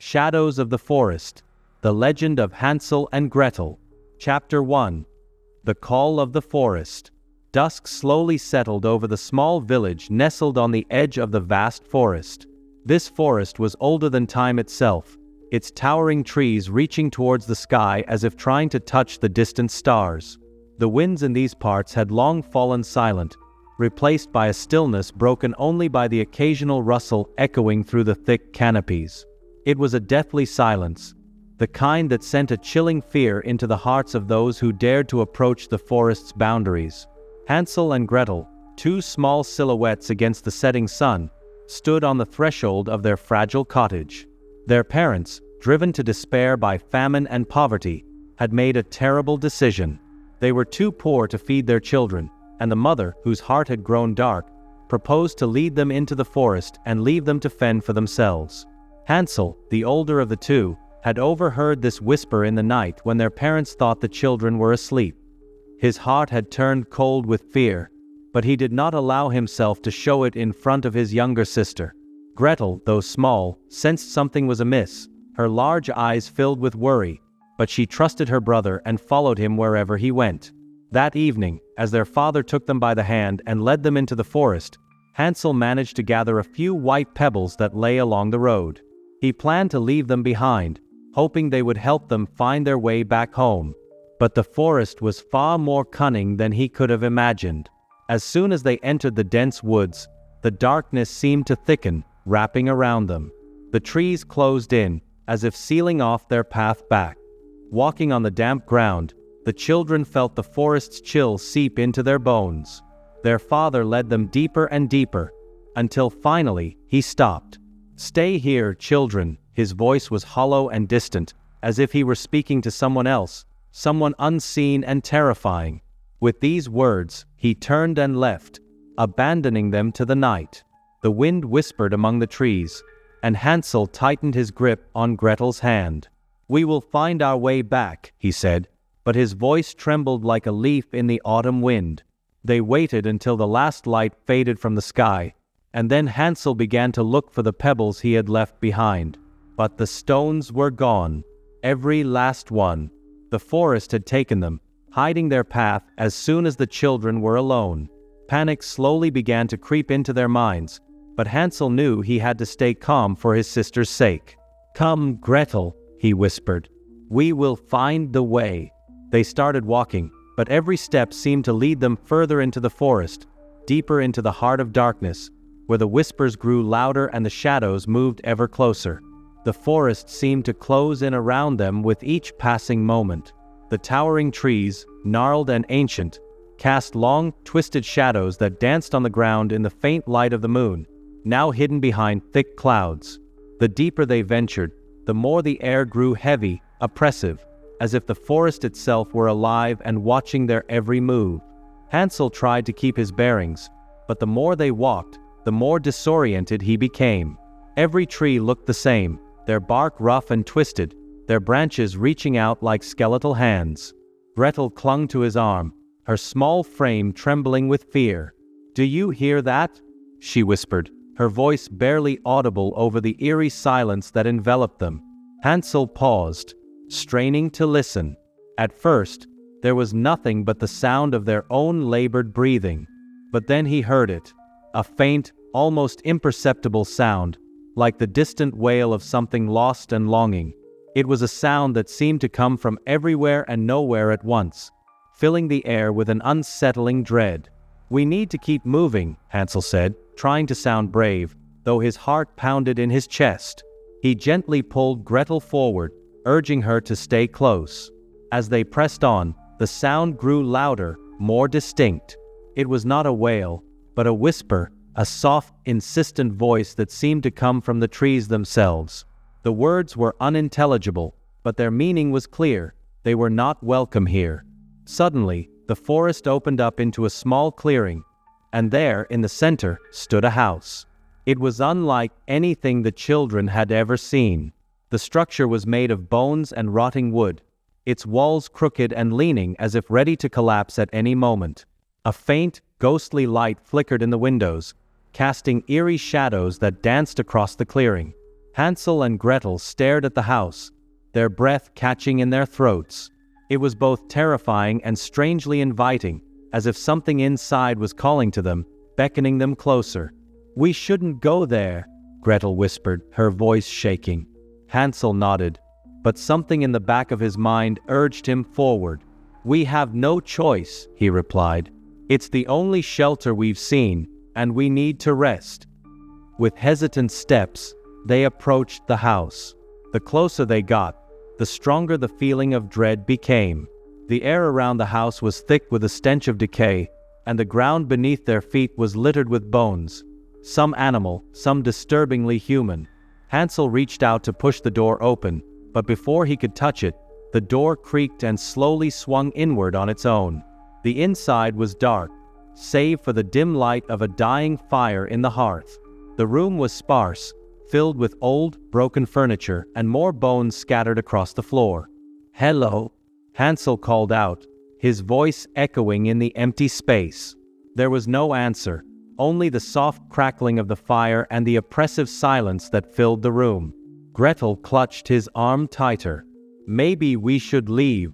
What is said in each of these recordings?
Shadows of the Forest. The Legend of Hansel and Gretel. Chapter 1. The Call of the Forest. Dusk slowly settled over the small village nestled on the edge of the vast forest. This forest was older than time itself, its towering trees reaching towards the sky as if trying to touch the distant stars. The winds in these parts had long fallen silent, replaced by a stillness broken only by the occasional rustle echoing through the thick canopies. It was a deathly silence, the kind that sent a chilling fear into the hearts of those who dared to approach the forest's boundaries. Hansel and Gretel, two small silhouettes against the setting sun, stood on the threshold of their fragile cottage. Their parents, driven to despair by famine and poverty, had made a terrible decision. They were too poor to feed their children, and the mother, whose heart had grown dark, proposed to lead them into the forest and leave them to fend for themselves. Hansel, the older of the two, had overheard this whisper in the night when their parents thought the children were asleep. His heart had turned cold with fear, but he did not allow himself to show it in front of his younger sister. Gretel, though small, sensed something was amiss. Her large eyes filled with worry, but she trusted her brother and followed him wherever he went. That evening, as their father took them by the hand and led them into the forest, Hansel managed to gather a few white pebbles that lay along the road. He planned to leave them behind, hoping they would help them find their way back home. But the forest was far more cunning than he could have imagined. As soon as they entered the dense woods, the darkness seemed to thicken, wrapping around them. The trees closed in, as if sealing off their path back. Walking on the damp ground, the children felt the forest's chill seep into their bones. Their father led them deeper and deeper, until finally, he stopped. "Stay here, children." His voice was hollow and distant, as if he were speaking to someone else, someone unseen and terrifying. With these words, he turned and left, abandoning them to the night. The wind whispered among the trees, and Hansel tightened his grip on Gretel's hand. "We will find our way back," he said, but his voice trembled like a leaf in the autumn wind. They waited until the last light faded from the sky, and then Hansel began to look for the pebbles he had left behind. But the stones were gone, every last one. The forest had taken them, hiding their path as soon as the children were alone. Panic slowly began to creep into their minds, but Hansel knew he had to stay calm for his sister's sake. "Come, Gretel," he whispered. "We will find the way." They started walking, but every step seemed to lead them further into the forest, deeper into the heart of darkness, where the whispers grew louder and the shadows moved ever closer. The forest seemed to close in around them with each passing moment. The towering trees, gnarled and ancient, cast long, twisted shadows that danced on the ground in the faint light of the moon, now hidden behind thick clouds. The deeper they ventured, the more the air grew heavy, oppressive, as if the forest itself were alive and watching their every move. Hansel tried to keep his bearings, but the more they walked, the more disoriented he became. Every tree looked the same, their bark rough and twisted, their branches reaching out like skeletal hands. Gretel clung to his arm, her small frame trembling with fear. "Do you hear that?" she whispered, her voice barely audible over the eerie silence that enveloped them. Hansel paused, straining to listen. At first, there was nothing but the sound of their own labored breathing. But then he heard it, a faint, almost imperceptible sound, like the distant wail of something lost and longing. It was a sound that seemed to come from everywhere and nowhere at once, filling the air with an unsettling dread. "We need to keep moving," Hansel said, trying to sound brave, though his heart pounded in his chest. He gently pulled Gretel forward, urging her to stay close. As they pressed on, the sound grew louder, more distinct. It was not a wail, but a whisper, a soft, insistent voice that seemed to come from the trees themselves. The words were unintelligible, but their meaning was clear. They were not welcome here. Suddenly, the forest opened up into a small clearing, and there, in the center, stood a house. It was unlike anything the children had ever seen. The structure was made of bones and rotting wood, its walls crooked and leaning as if ready to collapse at any moment. A faint, ghostly light flickered in the windows, casting eerie shadows that danced across the clearing. Hansel and Gretel stared at the house, their breath catching in their throats. It was both terrifying and strangely inviting, as if something inside was calling to them, beckoning them closer. "We shouldn't go there," Gretel whispered, her voice shaking. Hansel nodded, but something in the back of his mind urged him forward. "We have no choice," he replied. "It's the only shelter we've seen, and we need to rest." With hesitant steps, they approached the house. The closer they got, the stronger the feeling of dread became. The air around the house was thick with a stench of decay, and the ground beneath their feet was littered with bones. Some animal, some disturbingly human. Hansel reached out to push the door open, but before he could touch it, the door creaked and slowly swung inward on its own. The inside was dark, save for the dim light of a dying fire in the hearth. The room was sparse, filled with old, broken furniture and more bones scattered across the floor. "Hello," Hansel called out, his voice echoing in the empty space. There was no answer, only the soft crackling of the fire and the oppressive silence that filled the room. Gretel clutched his arm tighter. "Maybe we should leave."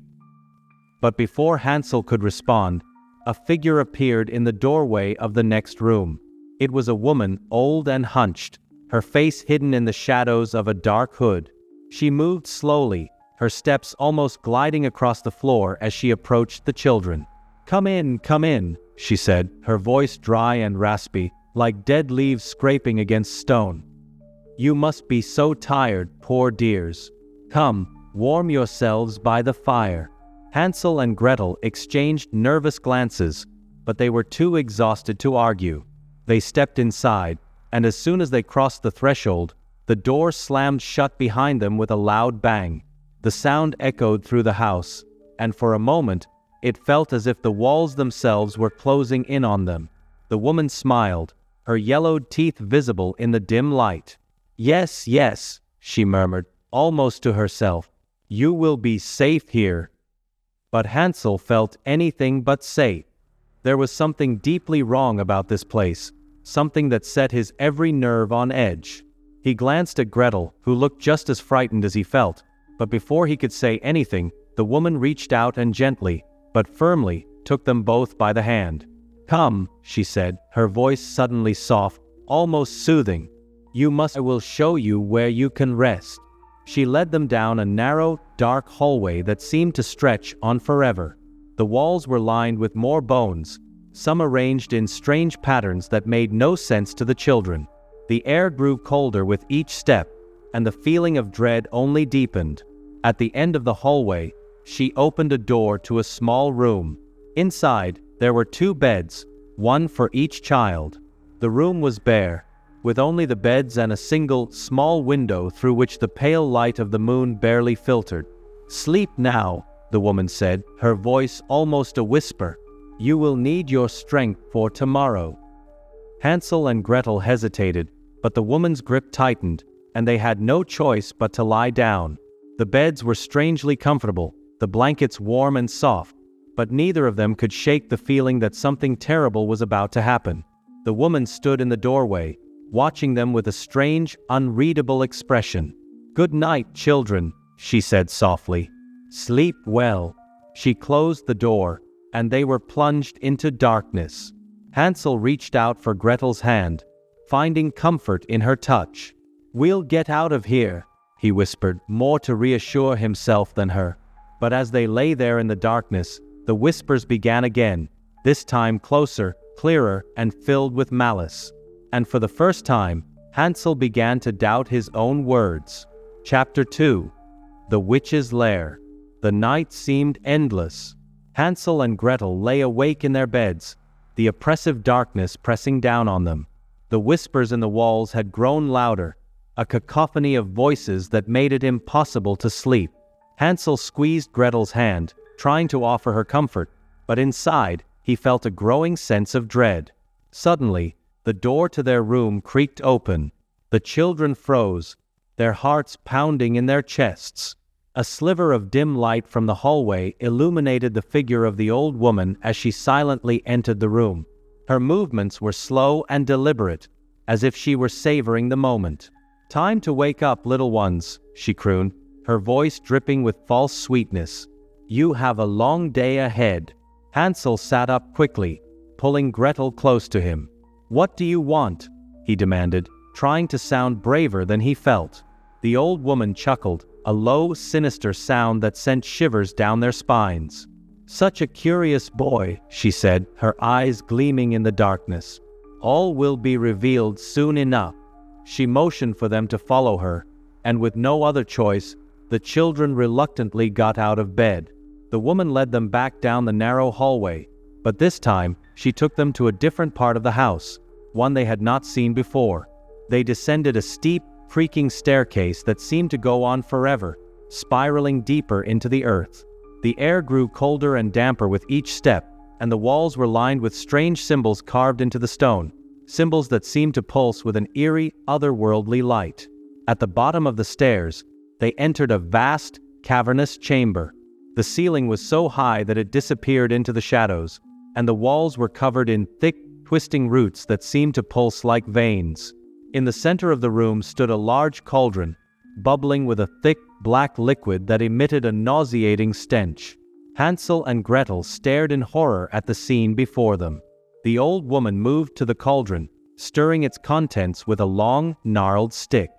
But before Hansel could respond, a figure appeared in the doorway of the next room. It was a woman, old and hunched, her face hidden in the shadows of a dark hood. She moved slowly, her steps almost gliding across the floor as she approached the children. Come in," she said, her voice dry and raspy, like dead leaves scraping against stone. "You must be so tired, poor dears. Come, warm yourselves by the fire." Hansel and Gretel exchanged nervous glances, but they were too exhausted to argue. They stepped inside, and as soon as they crossed the threshold, the door slammed shut behind them with a loud bang. The sound echoed through the house, and for a moment, it felt as if the walls themselves were closing in on them. The woman smiled, her yellowed teeth visible in the dim light. Yes, she murmured, almost to herself. "You will be safe here." But Hansel felt anything but safe. There was something deeply wrong about this place, something that set his every nerve on edge. He glanced at Gretel, who looked just as frightened as he felt, but before he could say anything, the woman reached out and gently, but firmly, took them both by the hand. "Come," she said, her voice suddenly soft, almost soothing. I will show you where you can rest." She led them down a narrow, dark hallway that seemed to stretch on forever. The walls were lined with more bones, some arranged in strange patterns that made no sense to the children. The air grew colder with each step, and the feeling of dread only deepened. At the end of the hallway, she opened a door to a small room. Inside, there were 2 beds, one for each child. The room was bare, with only the beds and a single, small window through which the pale light of the moon barely filtered. "Sleep now," the woman said, her voice almost a whisper. "You will need your strength for tomorrow." Hansel and Gretel hesitated, but the woman's grip tightened, and they had no choice but to lie down. The beds were strangely comfortable, the blankets warm and soft, but neither of them could shake the feeling that something terrible was about to happen. The woman stood in the doorway, watching them with a strange, unreadable expression. "Good night, children," she said softly. "Sleep well." She closed the door, and they were plunged into darkness. Hansel reached out for Gretel's hand, finding comfort in her touch. "We'll get out of here," he whispered, more to reassure himself than her. But as they lay there in the darkness, the whispers began again, this time closer, clearer, and filled with malice. And for the first time, Hansel began to doubt his own words. Chapter 2. The Witch's Lair. The night seemed endless. Hansel and Gretel lay awake in their beds, the oppressive darkness pressing down on them. The whispers in the walls had grown louder, a cacophony of voices that made it impossible to sleep. Hansel squeezed Gretel's hand, trying to offer her comfort, but inside, he felt a growing sense of dread. Suddenly, the door to their room creaked open. The children froze, their hearts pounding in their chests. A sliver of dim light from the hallway illuminated the figure of the old woman as she silently entered the room. Her movements were slow and deliberate, as if she were savoring the moment. "Time to wake up, little ones," she crooned, her voice dripping with false sweetness. "You have a long day ahead." Hansel sat up quickly, pulling Gretel close to him. "What do you want?" he demanded, trying to sound braver than he felt. The old woman chuckled, a low, sinister sound that sent shivers down their spines. "Such a curious boy," she said, her eyes gleaming in the darkness. "All will be revealed soon enough." She motioned for them to follow her, and with no other choice, the children reluctantly got out of bed. The woman led them back down the narrow hallway, but this time, she took them to a different part of the house, one they had not seen before. They descended a steep, creaking staircase that seemed to go on forever, spiraling deeper into the earth. The air grew colder and damper with each step, and the walls were lined with strange symbols carved into the stone, symbols that seemed to pulse with an eerie, otherworldly light. At the bottom of the stairs, they entered a vast, cavernous chamber. The ceiling was so high that it disappeared into the shadows, and the walls were covered in thick, twisting roots that seemed to pulse like veins. In the center of the room stood a large cauldron, bubbling with a thick, black liquid that emitted a nauseating stench. Hansel and Gretel stared in horror at the scene before them. The old woman moved to the cauldron, stirring its contents with a long, gnarled stick.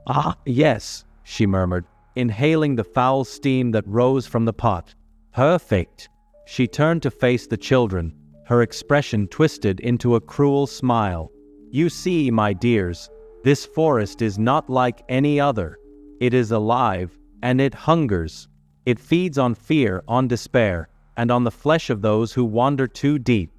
"Ah, yes," she murmured, inhaling the foul steam that rose from the pot. "Perfect." She turned to face the children, her expression twisted into a cruel smile. "You see, my dears, this forest is not like any other. It is alive, and it hungers. It feeds on fear, on despair, and on the flesh of those who wander too deep."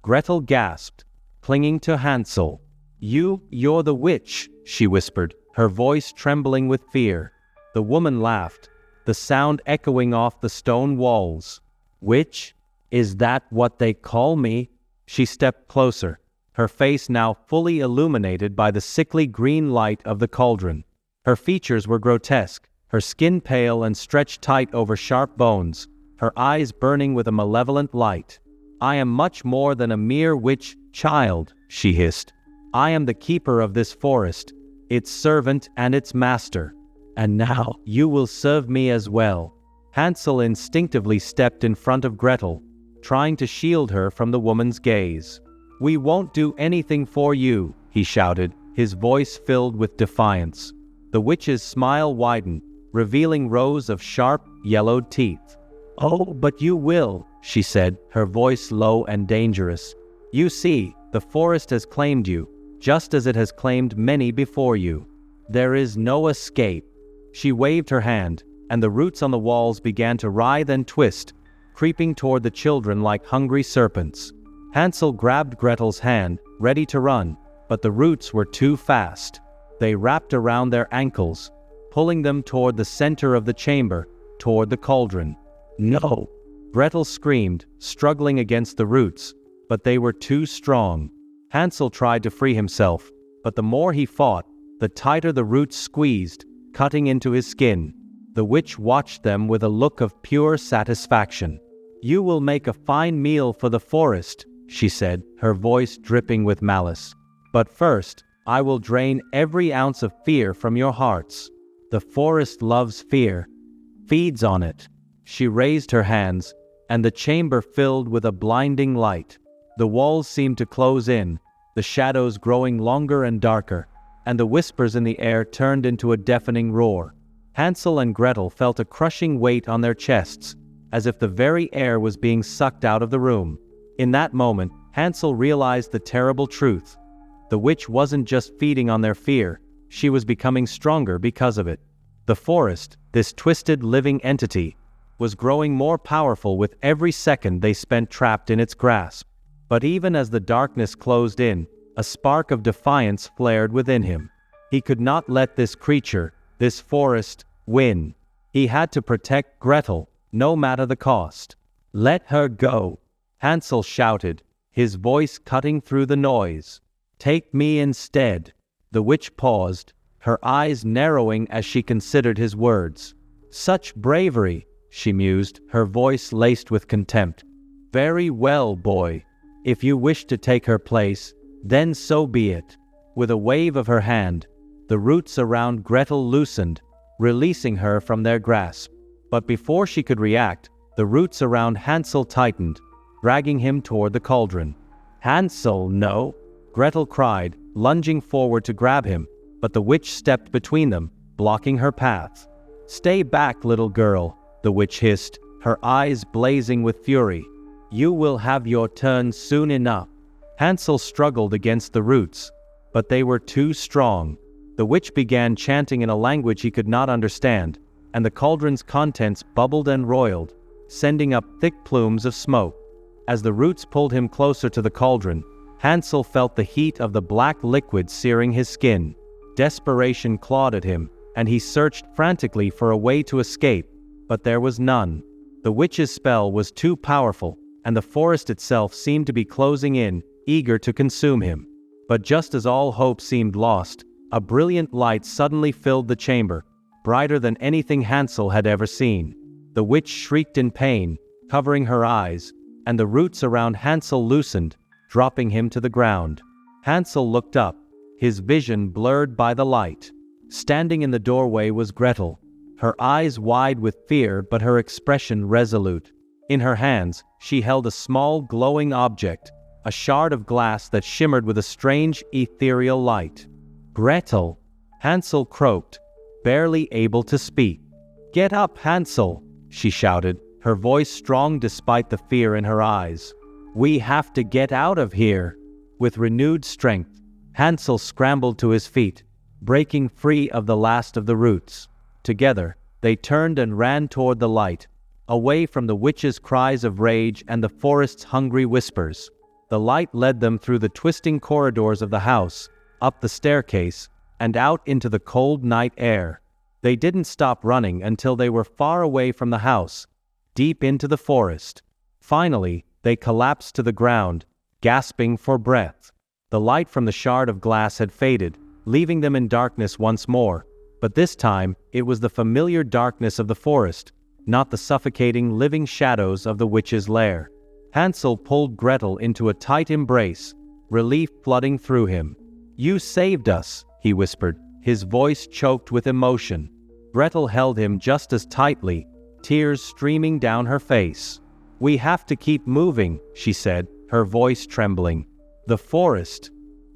Gretel gasped, clinging to Hansel. You're the witch," she whispered, her voice trembling with fear. The woman laughed, the sound echoing off the stone walls. "Witch? Is that what they call me?" She stepped closer, her face now fully illuminated by the sickly green light of the cauldron. Her features were grotesque, her skin pale and stretched tight over sharp bones, her eyes burning with a malevolent light. "I am much more than a mere witch child," she hissed. "I am the keeper of this forest, its servant and its master. And now you will serve me as well." Hansel instinctively stepped in front of Gretel, trying to shield her from the woman's gaze. "We won't do anything for you," he shouted, his voice filled with defiance. The witch's smile widened, revealing rows of sharp, yellowed teeth. "Oh, but you will," she said, her voice low and dangerous. "You see, the forest has claimed you, just as it has claimed many before you. There is no escape." She waved her hand, and the roots on the walls began to writhe and twist, creeping toward the children like hungry serpents. Hansel grabbed Gretel's hand, ready to run, but the roots were too fast. They wrapped around their ankles, pulling them toward the center of the chamber, toward the cauldron. "No!" Gretel screamed, struggling against the roots, but they were too strong. Hansel tried to free himself, but the more he fought, the tighter the roots squeezed, cutting into his skin. The witch watched them with a look of pure satisfaction. "You will make a fine meal for the forest," she said, her voice dripping with malice. "But first, I will drain every ounce of fear from your hearts. The forest loves fear, feeds on it." She raised her hands, and the chamber filled with a blinding light. The walls seemed to close in, the shadows growing longer and darker, and the whispers in the air turned into a deafening roar. Hansel and Gretel felt a crushing weight on their chests, as if the very air was being sucked out of the room. In that moment, Hansel realized the terrible truth. The witch wasn't just feeding on their fear, she was becoming stronger because of it. The forest, this twisted living entity, was growing more powerful with every second they spent trapped in its grasp. But even as the darkness closed in, a spark of defiance flared within him. He could not let this creature, this forest, win. He had to protect Gretel, no matter the cost. "Let her go," Hansel shouted, his voice cutting through the noise. "Take me instead." The witch paused, her eyes narrowing as she considered his words. "Such bravery," she mused, her voice laced with contempt. "Very well, boy. If you wish to take her place, then so be it." With a wave of her hand, The roots around Gretel loosened, releasing her from their grasp. But before she could react, the roots around Hansel tightened, dragging him toward the cauldron. "Hansel, no!" Gretel cried, lunging forward to grab him, but the witch stepped between them, blocking her path. "Stay back, little girl," the witch hissed, her eyes blazing with fury. "You will have your turn soon enough." Hansel struggled against the roots, but they were too strong. The witch began chanting in a language he could not understand, and the cauldron's contents bubbled and roiled, sending up thick plumes of smoke. As the roots pulled him closer to the cauldron, Hansel felt the heat of the black liquid searing his skin. Desperation clawed at him, and he searched frantically for a way to escape, but there was none. The witch's spell was too powerful, and the forest itself seemed to be closing in, eager to consume him. But just as all hope seemed lost, a brilliant light suddenly filled the chamber, brighter than anything Hansel had ever seen. The witch shrieked in pain, covering her eyes, and the roots around Hansel loosened, dropping him to the ground. Hansel looked up, his vision blurred by the light. Standing in the doorway was Gretel, her eyes wide with fear but her expression resolute. In her hands, she held a small glowing object, a shard of glass that shimmered with a strange ethereal light. "Gretel!" Hansel croaked, barely able to speak. "Get up, Hansel!" she shouted, her voice strong despite the fear in her eyes. "We have to get out of here!" With renewed strength, Hansel scrambled to his feet, breaking free of the last of the roots. Together, they turned and ran toward the light, away from the witch's cries of rage and the forest's hungry whispers. The light led them through the twisting corridors of the house, up the staircase, and out into the cold night air. They didn't stop running until they were far away from the house, deep into the forest. Finally, they collapsed to the ground, gasping for breath. The light from the shard of glass had faded, leaving them in darkness once more, but this time it was the familiar darkness of the forest, not the suffocating living shadows of the witch's lair. Hansel pulled Gretel into a tight embrace, relief flooding through him. "You saved us," he whispered, his voice choked with emotion. Gretel held him just as tightly, tears streaming down her face. "We have to keep moving," she said, her voice trembling. "The forest.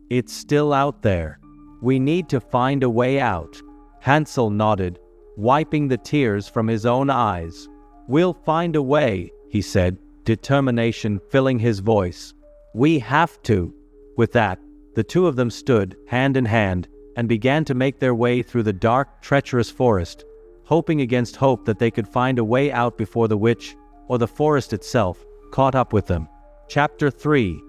It's still out there. We need to find a way out." Hansel nodded, wiping the tears from his own eyes. "We'll find a way," he said, determination filling his voice. "We have to." With that, the two of them stood, hand in hand, and began to make their way through the dark, treacherous forest, hoping against hope that they could find a way out before the witch, or the forest itself, caught up with them. Chapter 3.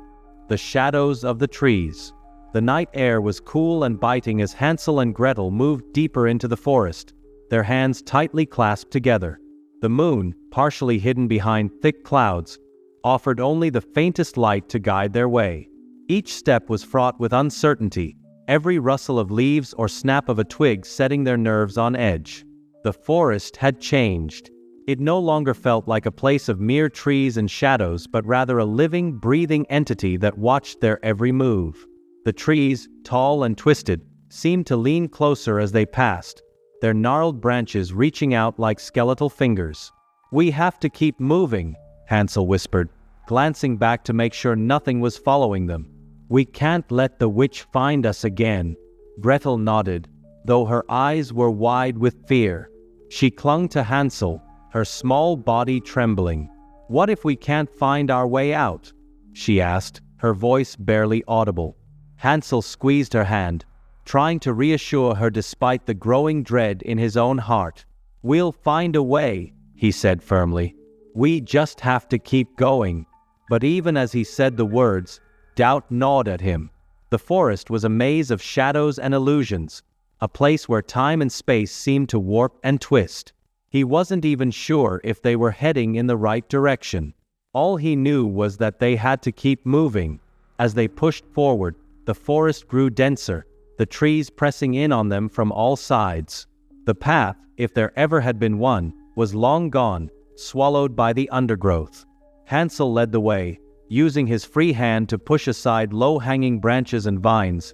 The Shadows of the Trees. The night air was cool and biting as Hansel and Gretel moved deeper into the forest, their hands tightly clasped together. The moon, partially hidden behind thick clouds, offered only the faintest light to guide their way. Each step was fraught with uncertainty, every rustle of leaves or snap of a twig setting their nerves on edge. The forest had changed. It no longer felt like a place of mere trees and shadows, but rather a living, breathing entity that watched their every move. The trees, tall and twisted, seemed to lean closer as they passed, their gnarled branches reaching out like skeletal fingers. "We have to keep moving," Hansel whispered, glancing back to make sure nothing was following them. "We can't let the witch find us again." Gretel nodded, though her eyes were wide with fear. She clung to Hansel, her small body trembling. "What if we can't find our way out?" she asked, her voice barely audible. Hansel squeezed her hand, trying to reassure her despite the growing dread in his own heart. "We'll find a way," he said firmly. "We just have to keep going." But even as he said the words, doubt gnawed at him. The forest was a maze of shadows and illusions, a place where time and space seemed to warp and twist. He wasn't even sure if they were heading in the right direction. All he knew was that they had to keep moving. As they pushed forward, the forest grew denser, the trees pressing in on them from all sides. The path, if there ever had been one, was long gone, swallowed by the undergrowth. Hansel led the way, using his free hand to push aside low-hanging branches and vines,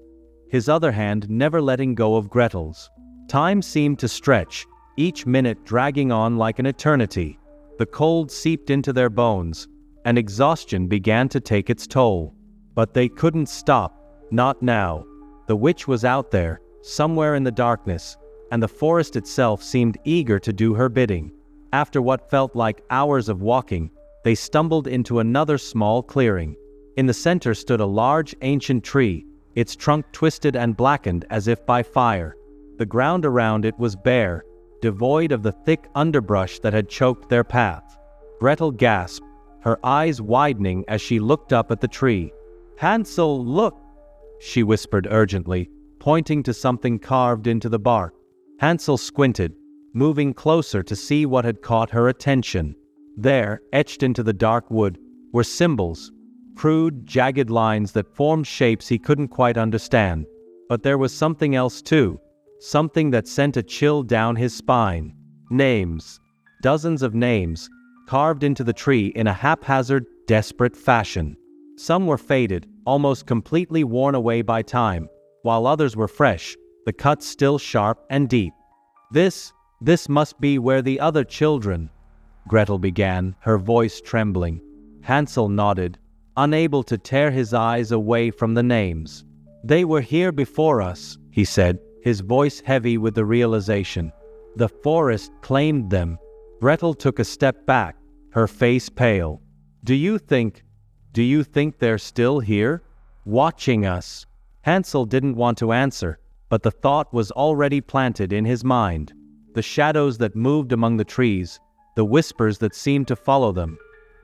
his other hand never letting go of Gretel's. Time seemed to stretch, each minute dragging on like an eternity. The cold seeped into their bones, and exhaustion began to take its toll. But they couldn't stop, not now. The witch was out there, somewhere in the darkness, and the forest itself seemed eager to do her bidding. After what felt like hours of walking, they stumbled into another small clearing. In the center stood a large ancient tree, its trunk twisted and blackened as if by fire. The ground around it was bare, devoid of the thick underbrush that had choked their path. Gretel gasped, her eyes widening as she looked up at the tree. "Hansel, look!" she whispered urgently, pointing to something carved into the bark. Hansel squinted, moving closer to see what had caught her attention. There, etched into the dark wood, were symbols, crude, jagged lines that formed shapes he couldn't quite understand. But there was something else too, something that sent a chill down his spine. Names. Dozens of names, carved into the tree in a haphazard, desperate fashion. Some were faded, almost completely worn away by time, while others were fresh, the cuts still sharp and deep. This must be where the other children," Gretel began, her voice trembling. Hansel nodded, unable to tear his eyes away from the names. "They were here before us," he said, his voice heavy with the realization. "The forest claimed them." Gretel took a step back, her face pale. Do you think they're still here? Watching us?" Hansel didn't want to answer, but the thought was already planted in his mind. The shadows that moved among the trees, the whispers that seemed to follow them.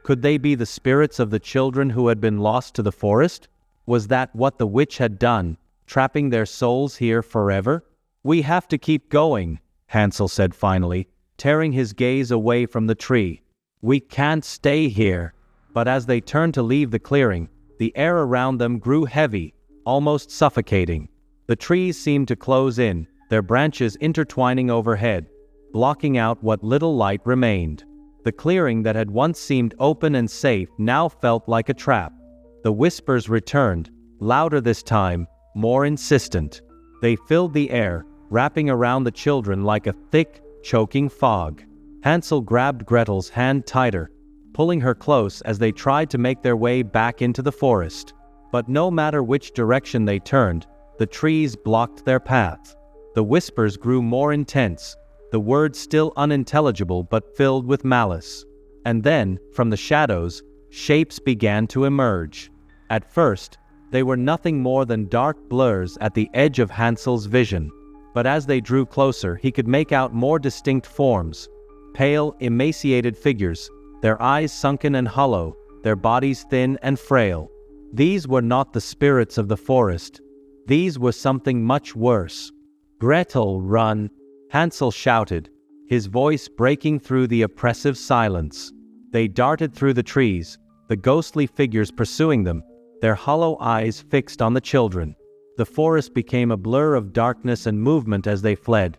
Could they be the spirits of the children who had been lost to the forest? Was that what the witch had done, trapping their souls here forever? "We have to keep going," Hansel said finally, tearing his gaze away from the tree. "We can't stay here." But as they turned to leave the clearing, the air around them grew heavy, almost suffocating. The trees seemed to close in, their branches intertwining overhead, blocking out what little light remained. The clearing that had once seemed open and safe now felt like a trap. The whispers returned, louder this time, more insistent. They filled the air, wrapping around the children like a thick, choking fog. Hansel grabbed Gretel's hand tighter, pulling her close as they tried to make their way back into the forest. But no matter which direction they turned, the trees blocked their path. The whispers grew more intense, the words still unintelligible but filled with malice. And then, from the shadows, shapes began to emerge. At first, they were nothing more than dark blurs at the edge of Hansel's vision. But as they drew closer, he could make out more distinct forms. Pale, emaciated figures, their eyes sunken and hollow, their bodies thin and frail. These were not the spirits of the forest. These were something much worse. "Gretel, run!" Hansel shouted, his voice breaking through the oppressive silence. They darted through the trees, the ghostly figures pursuing them, their hollow eyes fixed on the children. The forest became a blur of darkness and movement as they fled.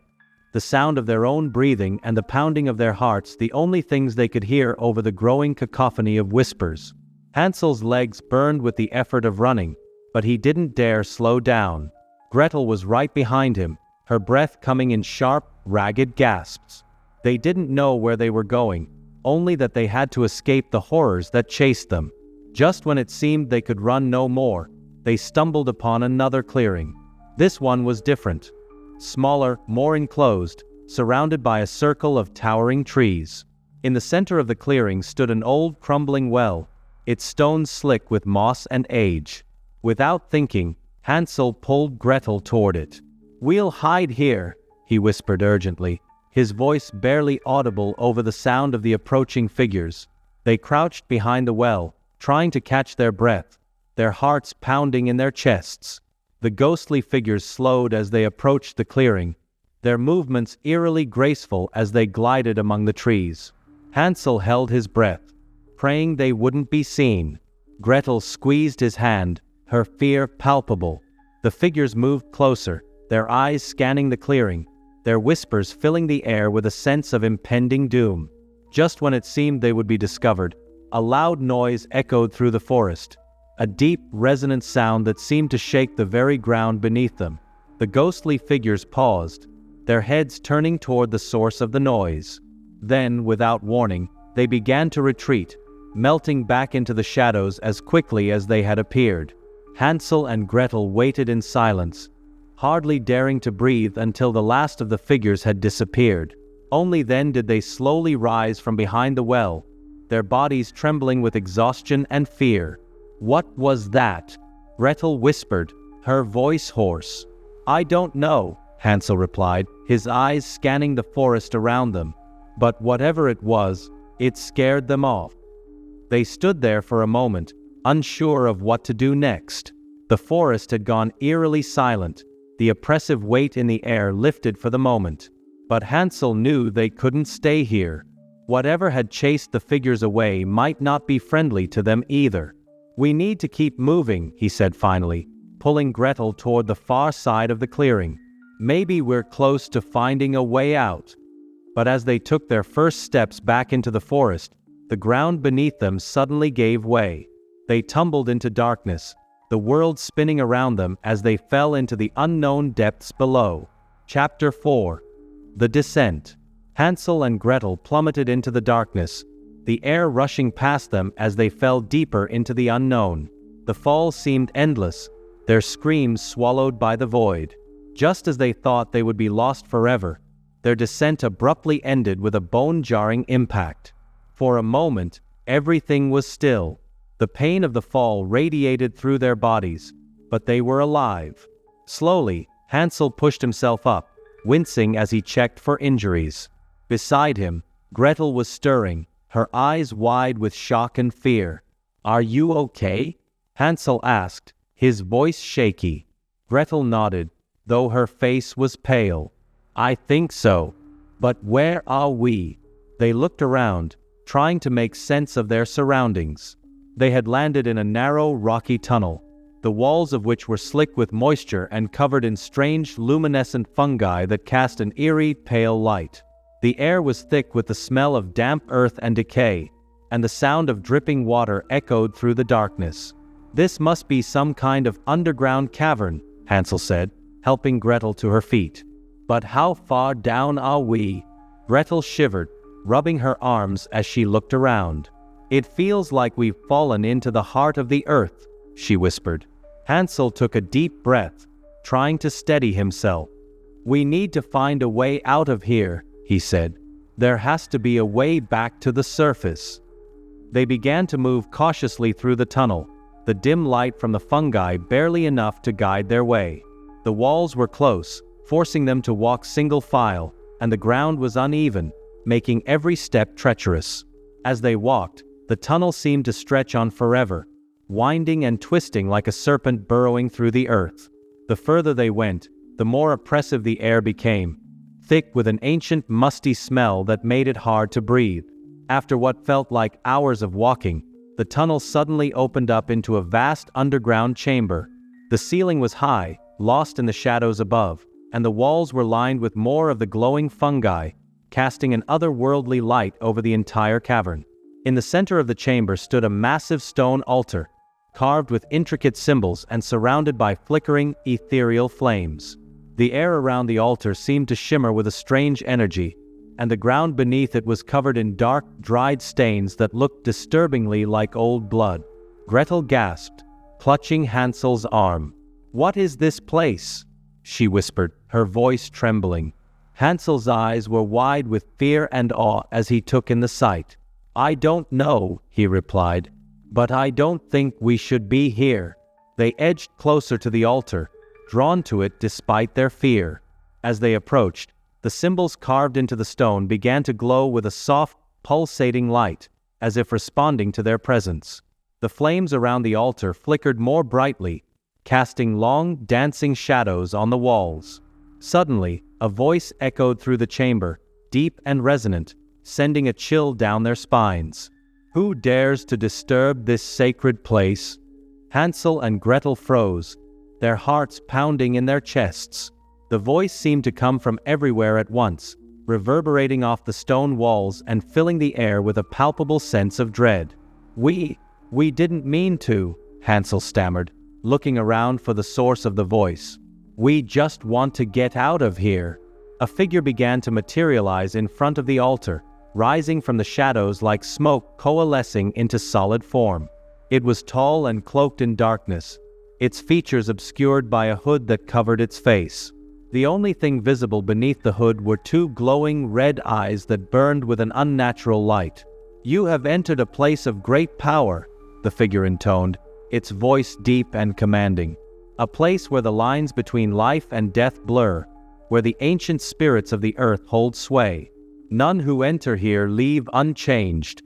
The sound of their own breathing and the pounding of their hearts the only things they could hear over the growing cacophony of whispers. Hansel's legs burned with the effort of running, but he didn't dare slow down. Gretel was right behind him, her breath coming in sharp, ragged gasps. They didn't know where they were going, only that they had to escape the horrors that chased them. Just when it seemed they could run no more, they stumbled upon another clearing. This one was different. Smaller, more enclosed, surrounded by a circle of towering trees. In the center of the clearing stood an old crumbling well, its stones slick with moss and age. Without thinking, Hansel pulled Gretel toward it. "We'll hide here," he whispered urgently, his voice barely audible over the sound of the approaching figures. They crouched behind the well, trying to catch their breath, their hearts pounding in their chests. The ghostly figures slowed as they approached the clearing, their movements eerily graceful as they glided among the trees. Hansel held his breath, praying they wouldn't be seen. Gretel squeezed his hand, her fear palpable. The figures moved closer, their eyes scanning the clearing, their whispers filling the air with a sense of impending doom. Just when it seemed they would be discovered, a loud noise echoed through the forest. a deep, resonant sound that seemed to shake the very ground beneath them. The ghostly figures paused, their heads turning toward the source of the noise. Then, without warning, they began to retreat, melting back into the shadows as quickly as they had appeared. Hansel and Gretel waited in silence, hardly daring to breathe until the last of the figures had disappeared. Only then did they slowly rise from behind the well, their bodies trembling with exhaustion and fear. "What was that?" Gretel whispered, her voice hoarse. "I don't know," Hansel replied, his eyes scanning the forest around them. But whatever it was, it scared them off. They stood there for a moment, unsure of what to do next. The forest had gone eerily silent, the oppressive weight in the air lifted for the moment. But Hansel knew they couldn't stay here. Whatever had chased the figures away might not be friendly to them either. "We need to keep moving," he said finally, pulling Gretel toward the far side of the clearing. "Maybe we're close to finding a way out." But as they took their first steps back into the forest, the ground beneath them suddenly gave way. They tumbled into darkness, the world spinning around them as they fell into the unknown depths below. Chapter 4. The Descent. Hansel and Gretel plummeted into the darkness, the air rushing past them as they fell deeper into the unknown. The fall seemed endless, their screams swallowed by the void. Just as they thought they would be lost forever, their descent abruptly ended with a bone-jarring impact. For a moment, everything was still. The pain of the fall radiated through their bodies, but they were alive. Slowly, Hansel pushed himself up, wincing as he checked for injuries. Beside him, Gretel was stirring, her eyes wide with shock and fear. "Are you okay?" Hansel asked, his voice shaky. Gretel nodded, though her face was pale. "I think so. But where are we?" They looked around, trying to make sense of their surroundings. They had landed in a narrow, rocky tunnel, the walls of which were slick with moisture and covered in strange, luminescent fungi that cast an eerie, pale light. The air was thick with the smell of damp earth and decay, and the sound of dripping water echoed through the darkness. "This must be some kind of underground cavern," Hansel said, helping Gretel to her feet. "But how far down are we?" Gretel shivered, rubbing her arms as she looked around. "It feels like we've fallen into the heart of the earth," she whispered. Hansel took a deep breath, trying to steady himself. "We need to find a way out of here," he said. "There has to be a way back to the surface." They began to move cautiously through the tunnel, the dim light from the fungi barely enough to guide their way. The walls were close, forcing them to walk single file, and the ground was uneven, making every step treacherous. As they walked, the tunnel seemed to stretch on forever, winding and twisting like a serpent burrowing through the earth. The further they went, the more oppressive the air became, thick with an ancient, musty smell that made it hard to breathe. After what felt like hours of walking, the tunnel suddenly opened up into a vast underground chamber. The ceiling was high, lost in the shadows above, and the walls were lined with more of the glowing fungi, casting an otherworldly light over the entire cavern. In the center of the chamber stood a massive stone altar, carved with intricate symbols and surrounded by flickering, ethereal flames. The air around the altar seemed to shimmer with a strange energy, and the ground beneath it was covered in dark, dried stains that looked disturbingly like old blood. Gretel gasped, clutching Hansel's arm. "What is this place?" she whispered, her voice trembling. Hansel's eyes were wide with fear and awe as he took in the sight. "I don't know," he replied, "but I don't think we should be here." They edged closer to the altar, drawn to it despite their fear. As they approached, the symbols carved into the stone began to glow with a soft, pulsating light, as if responding to their presence. The flames around the altar flickered more brightly, casting long, dancing shadows on the walls. Suddenly, a voice echoed through the chamber, deep and resonant, sending a chill down their spines. "Who dares to disturb this sacred place?" Hansel and Gretel froze, their hearts pounding in their chests. The voice seemed to come from everywhere at once, reverberating off the stone walls and filling the air with a palpable sense of dread. We didn't mean to," Hansel stammered, looking around for the source of the voice. "We just want to get out of here." A figure began to materialize in front of the altar, rising from the shadows like smoke coalescing into solid form. It was tall and cloaked in darkness, its features obscured by a hood that covered its face. The only thing visible beneath the hood were two glowing red eyes that burned with an unnatural light. "You have entered a place of great power," the figure intoned, its voice deep and commanding. "A place where the lines between life and death blur, where the ancient spirits of the earth hold sway. None who enter here leave unchanged."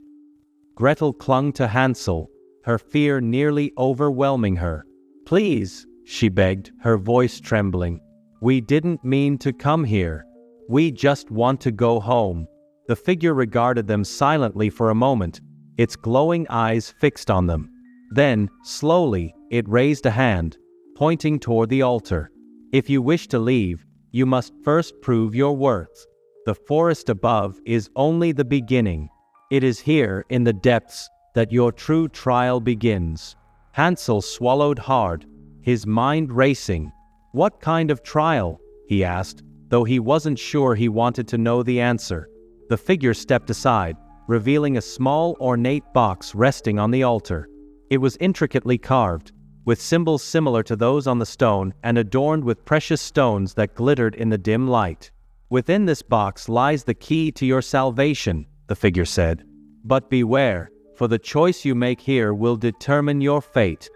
Gretel clung to Hansel, her fear nearly overwhelming her. "Please," she begged, her voice trembling. "We didn't mean to come here. We just want to go home." The figure regarded them silently for a moment, its glowing eyes fixed on them. Then, slowly, it raised a hand, pointing toward the altar. "If you wish to leave, you must first prove your worth. The forest above is only the beginning. It is here, in the depths, that your true trial begins." Hansel swallowed hard, his mind racing. "What kind of trial?" he asked, though he wasn't sure he wanted to know the answer. The figure stepped aside, revealing a small ornate box resting on the altar. It was intricately carved, with symbols similar to those on the stone and adorned with precious stones that glittered in the dim light. "Within this box lies the key to your salvation," the figure said. "But beware, for the choice you make here will determine your fate."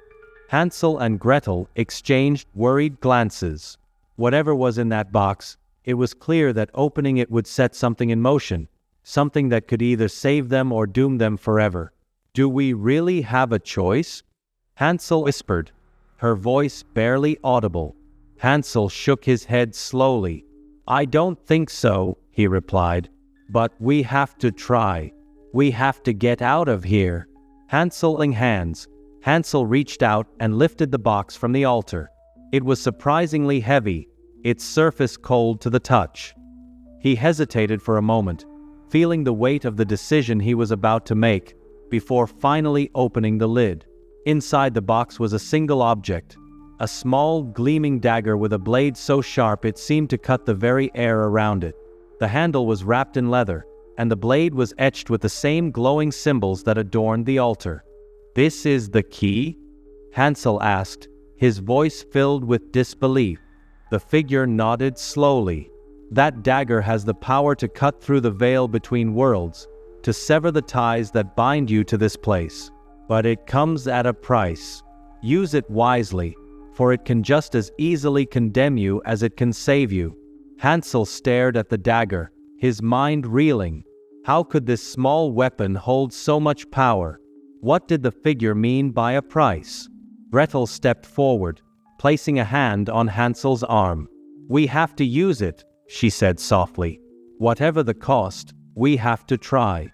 Hansel and Gretel exchanged worried glances. Whatever was in that box, it was clear that opening it would set something in motion, something that could either save them or doom them forever. "Do we really have a choice?" Hansel whispered, her voice barely audible. Hansel shook his head slowly. "I don't think so," he replied. "But we have to try. We have to get out of here." Hanseling hands, Hansel reached out and lifted the box from the altar. It was surprisingly heavy, its surface cold to the touch. He hesitated for a moment, feeling the weight of the decision he was about to make, before finally opening the lid. Inside the box was a single object, a small, gleaming dagger with a blade so sharp it seemed to cut the very air around it. The handle was wrapped in leather, and the blade was etched with the same glowing symbols that adorned the altar. "This is the key?" Hansel asked, his voice filled with disbelief. The figure nodded slowly. "That dagger has the power to cut through the veil between worlds, to sever the ties that bind you to this place. But it comes at a price. Use it wisely, for it can just as easily condemn you as it can save you." Hansel stared at the dagger, his mind reeling. How could this small weapon hold so much power? What did the figure mean by a price? Gretel stepped forward, placing a hand on Hansel's arm. "We have to use it," she said softly. "Whatever the cost, we have to try."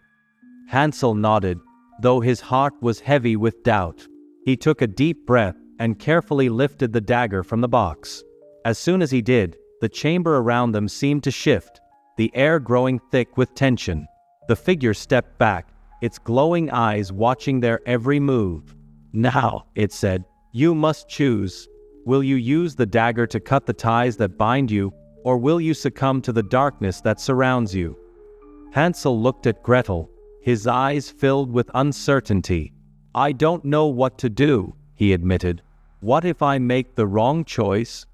Hansel nodded, though his heart was heavy with doubt. He took a deep breath and carefully lifted the dagger from the box. As soon as he did, the chamber around them seemed to shift, the air growing thick with tension. The figure stepped back, its glowing eyes watching their every move. "Now," it said, "you must choose. Will you use the dagger to cut the ties that bind you, or will you succumb to the darkness that surrounds you?" Hansel looked at Gretel, his eyes filled with uncertainty. "I don't know what to do," he admitted. "What if I make the wrong choice?"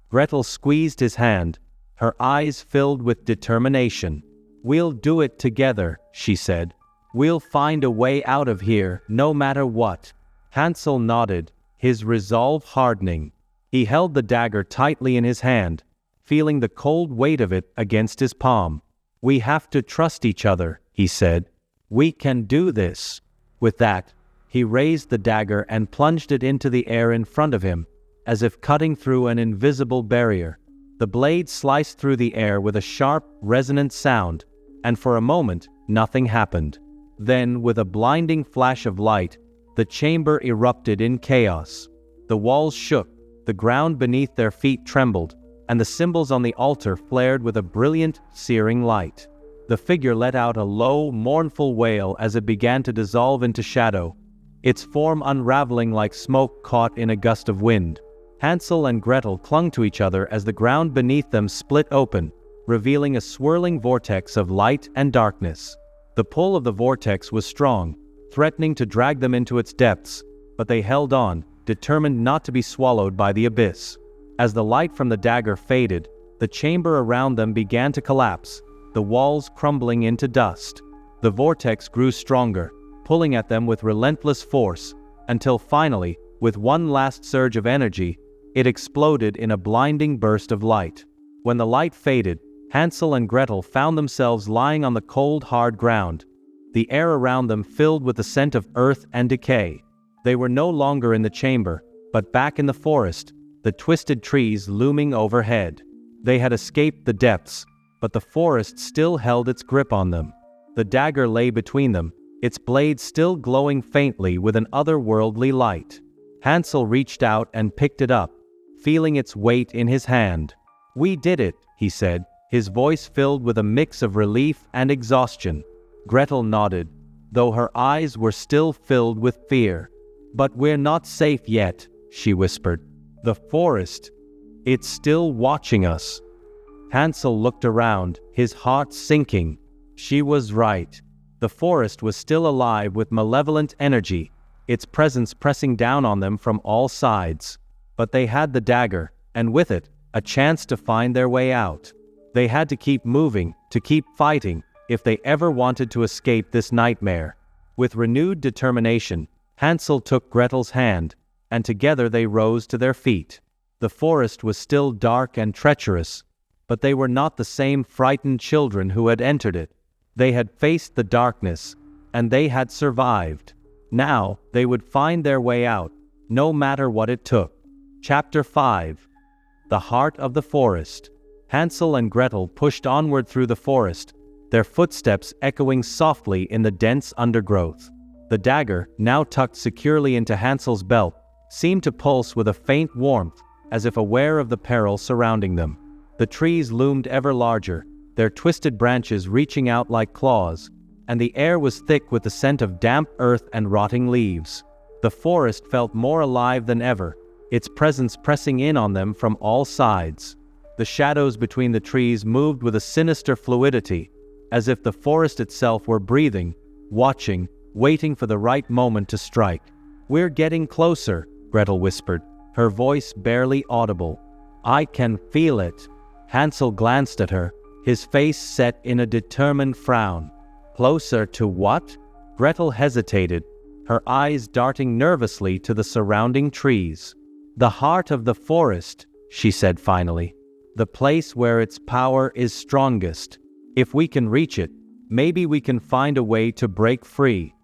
Gretel squeezed his hand, her eyes filled with determination. "We'll do it together," she said. "We'll find a way out of here, no matter what." Hansel nodded, his resolve hardening. He held the dagger tightly in his hand, feeling the cold weight of it against his palm. "We have to trust each other," he said. "We can do this." With that, he raised the dagger and plunged it into the air in front of him, as if cutting through an invisible barrier. The blade sliced through the air with a sharp, resonant sound, and for a moment, nothing happened. Then, with a blinding flash of light, the chamber erupted in chaos. The walls shook, the ground beneath their feet trembled, and the symbols on the altar flared with a brilliant, searing light. The figure let out a low, mournful wail as it began to dissolve into shadow, its form unraveling like smoke caught in a gust of wind. Hansel and Gretel clung to each other as the ground beneath them split open, revealing a swirling vortex of light and darkness. The pull of the vortex was strong, threatening to drag them into its depths, but they held on, determined not to be swallowed by the abyss. As the light from the dagger faded, the chamber around them began to collapse, the walls crumbling into dust. The vortex grew stronger, pulling at them with relentless force, until finally, with one last surge of energy, it exploded in a blinding burst of light. When the light faded, Hansel and Gretel found themselves lying on the cold, hard ground, the air around them filled with the scent of earth and decay. They were no longer in the chamber, but back in the forest, the twisted trees looming overhead. They had escaped the depths, but the forest still held its grip on them. The dagger lay between them, its blade still glowing faintly with an otherworldly light. Hansel reached out and picked it up, feeling its weight in his hand. "We did it," he said, his voice filled with a mix of relief and exhaustion. Gretel nodded, though her eyes were still filled with fear. "But we're not safe yet," she whispered. "The forest, it's still watching us." Hansel looked around, his heart sinking. She was right. The forest was still alive with malevolent energy, its presence pressing down on them from all sides. But they had the dagger, and with it, a chance to find their way out. They had to keep moving, to keep fighting, if they ever wanted to escape this nightmare. With renewed determination, Hansel took Gretel's hand, and together they rose to their feet. The forest was still dark and treacherous, but they were not the same frightened children who had entered it. They had faced the darkness, and they had survived. Now, they would find their way out, no matter what it took. Chapter 5. The Heart of the Forest. Hansel and Gretel pushed onward through the forest, their footsteps echoing softly in the dense undergrowth. The dagger, now tucked securely into Hansel's belt, seemed to pulse with a faint warmth, as if aware of the peril surrounding them. The trees loomed ever larger, their twisted branches reaching out like claws, and the air was thick with the scent of damp earth and rotting leaves. The forest felt more alive than ever, its presence pressing in on them from all sides. The shadows between the trees moved with a sinister fluidity, as if the forest itself were breathing, watching, waiting for the right moment to strike. "We're getting closer," Gretel whispered, her voice barely audible. "I can feel it." Hansel glanced at her, his face set in a determined frown. "Closer to what?" Gretel hesitated, her eyes darting nervously to the surrounding trees. "The heart of the forest," she said finally. "The place where its power is strongest. If we can reach it, maybe we can find a way to break free."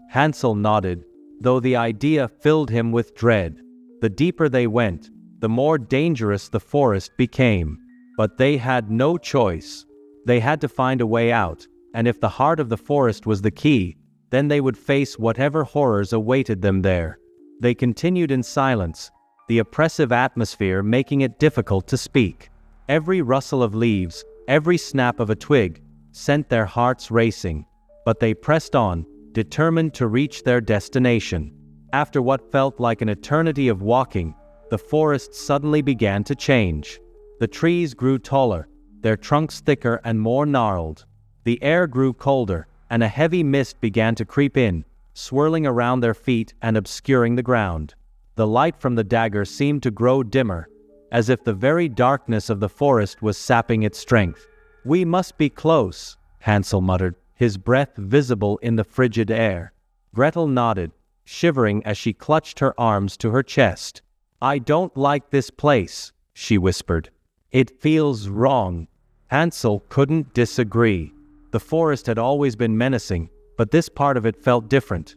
Hansel nodded, though the idea filled him with dread. The deeper they went, the more dangerous the forest became. But they had no choice. They had to find a way out, and if the heart of the forest was the key, then they would face whatever horrors awaited them there. They continued in silence, the oppressive atmosphere making it difficult to speak. Every rustle of leaves, every snap of a twig, sent their hearts racing. But they pressed on, determined to reach their destination. After what felt like an eternity of walking, the forest suddenly began to change. The trees grew taller, their trunks thicker and more gnarled. The air grew colder, and a heavy mist began to creep in, swirling around their feet and obscuring the ground. The light from the dagger seemed to grow dimmer, as if the very darkness of the forest was sapping its strength. "We must be close," Hansel muttered, his breath visible in the frigid air. Gretel nodded, shivering as she clutched her arms to her chest. "I don't like this place," she whispered. "It feels wrong." Hansel couldn't disagree. The forest had always been menacing, but this part of it felt different.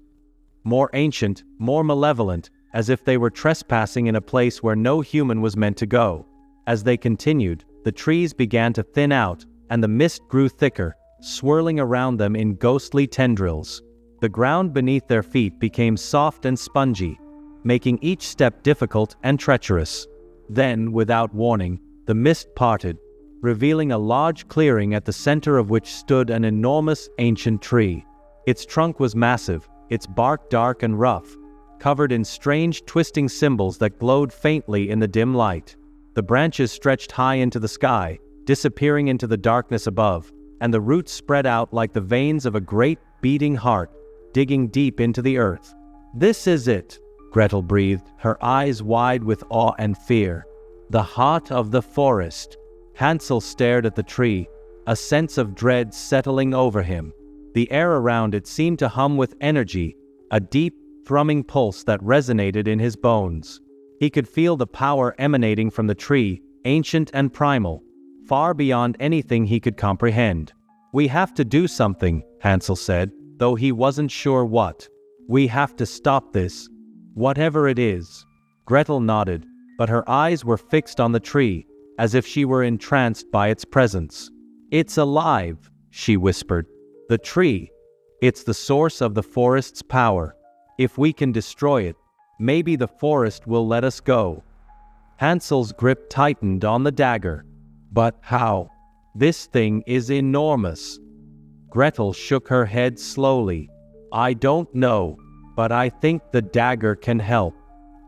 More ancient, more malevolent, as if they were trespassing in a place where no human was meant to go. As they continued, the trees began to thin out, and the mist grew thicker, swirling around them in ghostly tendrils. The ground beneath their feet became soft and spongy, making each step difficult and treacherous. Then, without warning, the mist parted, revealing a large clearing at the center of which stood an enormous ancient tree. Its trunk was massive, its bark dark and rough, covered in strange twisting symbols that glowed faintly in the dim light. The branches stretched high into the sky, disappearing into the darkness above, and the roots spread out like the veins of a great beating heart, digging deep into the earth. "This is it," Gretel breathed, her eyes wide with awe and fear. "The heart of the forest." Hansel stared at the tree, a sense of dread settling over him. The air around it seemed to hum with energy, a deep, thrumming pulse that resonated in his bones. He could feel the power emanating from the tree, ancient and primal, far beyond anything he could comprehend. "We have to do something," Hansel said, though he wasn't sure what. "We have to stop this. Whatever it is." Gretel nodded, but her eyes were fixed on the tree, as if she were entranced by its presence. "It's alive," she whispered. "The tree. It's the source of the forest's power. If we can destroy it, maybe the forest will let us go." Hansel's grip tightened on the dagger. "But how? This thing is enormous." Gretel shook her head slowly. "I don't know, but I think the dagger can help.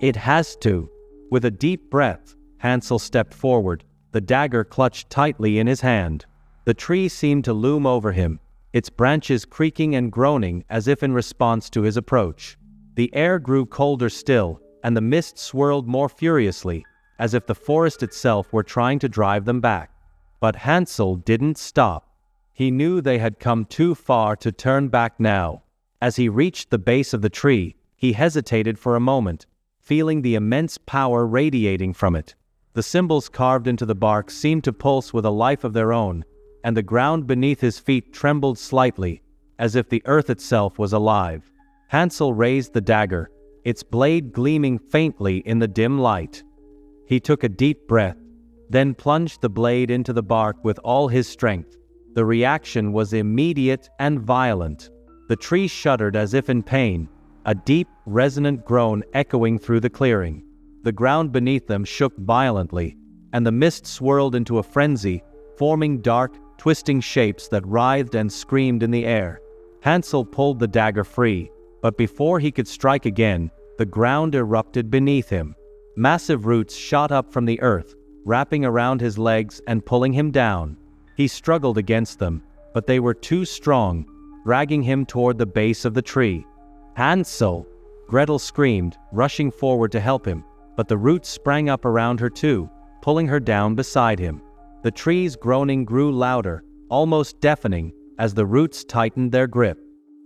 It has to." With a deep breath, Hansel stepped forward, the dagger clutched tightly in his hand. The tree seemed to loom over him, its branches creaking and groaning as if in response to his approach. The air grew colder still, and the mist swirled more furiously, as if the forest itself were trying to drive them back. But Hansel didn't stop. He knew they had come too far to turn back now. As he reached the base of the tree, he hesitated for a moment, feeling the immense power radiating from it. The symbols carved into the bark seemed to pulse with a life of their own, and the ground beneath his feet trembled slightly, as if the earth itself was alive. Hansel raised the dagger, its blade gleaming faintly in the dim light. He took a deep breath, then plunged the blade into the bark with all his strength. The reaction was immediate and violent. The tree shuddered as if in pain, a deep, resonant groan echoing through the clearing. The ground beneath them shook violently, and the mist swirled into a frenzy, forming dark, twisting shapes that writhed and screamed in the air. Hansel pulled the dagger free, but before he could strike again, the ground erupted beneath him. Massive roots shot up from the earth, wrapping around his legs and pulling him down. He struggled against them, but they were too strong, dragging him toward the base of the tree. "Hansel!" Gretel screamed, rushing forward to help him, but the roots sprang up around her too, pulling her down beside him. The tree's groaning grew louder, almost deafening, as the roots tightened their grip.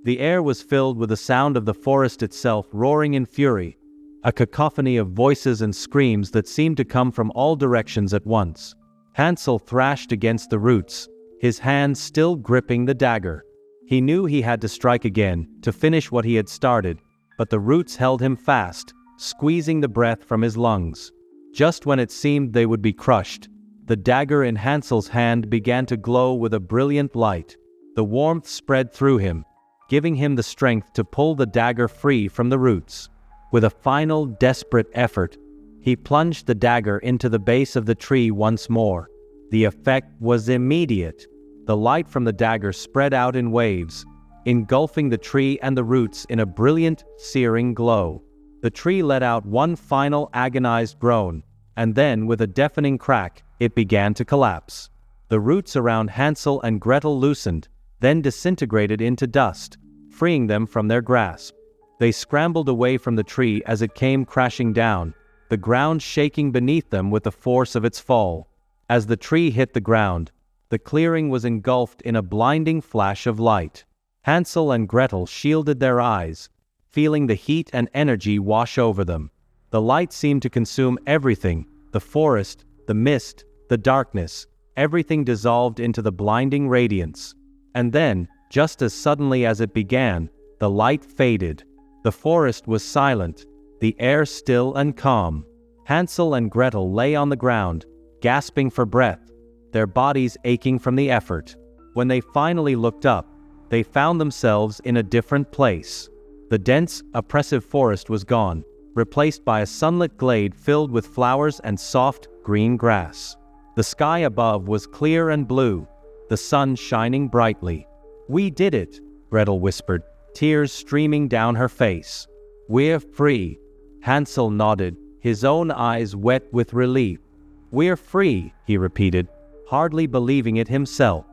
The air was filled with the sound of the forest itself roaring in fury, a cacophony of voices and screams that seemed to come from all directions at once. Hansel thrashed against the roots, his hands still gripping the dagger. He knew he had to strike again, to finish what he had started, but the roots held him fast, squeezing the breath from his lungs. Just when it seemed they would be crushed, the dagger in Hansel's hand began to glow with a brilliant light. The warmth spread through him, giving him the strength to pull the dagger free from the roots. With a final, desperate effort, he plunged the dagger into the base of the tree once more. The effect was immediate. The light from the dagger spread out in waves, engulfing the tree and the roots in a brilliant, searing glow. The tree let out one final agonized groan, and then, with a deafening crack, it began to collapse. The roots around Hansel and Gretel loosened, then disintegrated into dust, freeing them from their grasp. They scrambled away from the tree as it came crashing down, the ground shaking beneath them with the force of its fall. As the tree hit the ground, the clearing was engulfed in a blinding flash of light. Hansel and Gretel shielded their eyes, feeling the heat and energy wash over them. The light seemed to consume everything, the forest, the mist, the darkness, everything dissolved into the blinding radiance. And then, just as suddenly as it began, the light faded. The forest was silent, the air still and calm. Hansel and Gretel lay on the ground, gasping for breath, their bodies aching from the effort. When they finally looked up, they found themselves in a different place. The dense, oppressive forest was gone, replaced by a sunlit glade filled with flowers and soft, green grass. The sky above was clear and blue, the sun shining brightly. "We did it," Gretel whispered, tears streaming down her face. "We're free." Hansel nodded, his own eyes wet with relief. "We're free," he repeated, hardly believing it himself.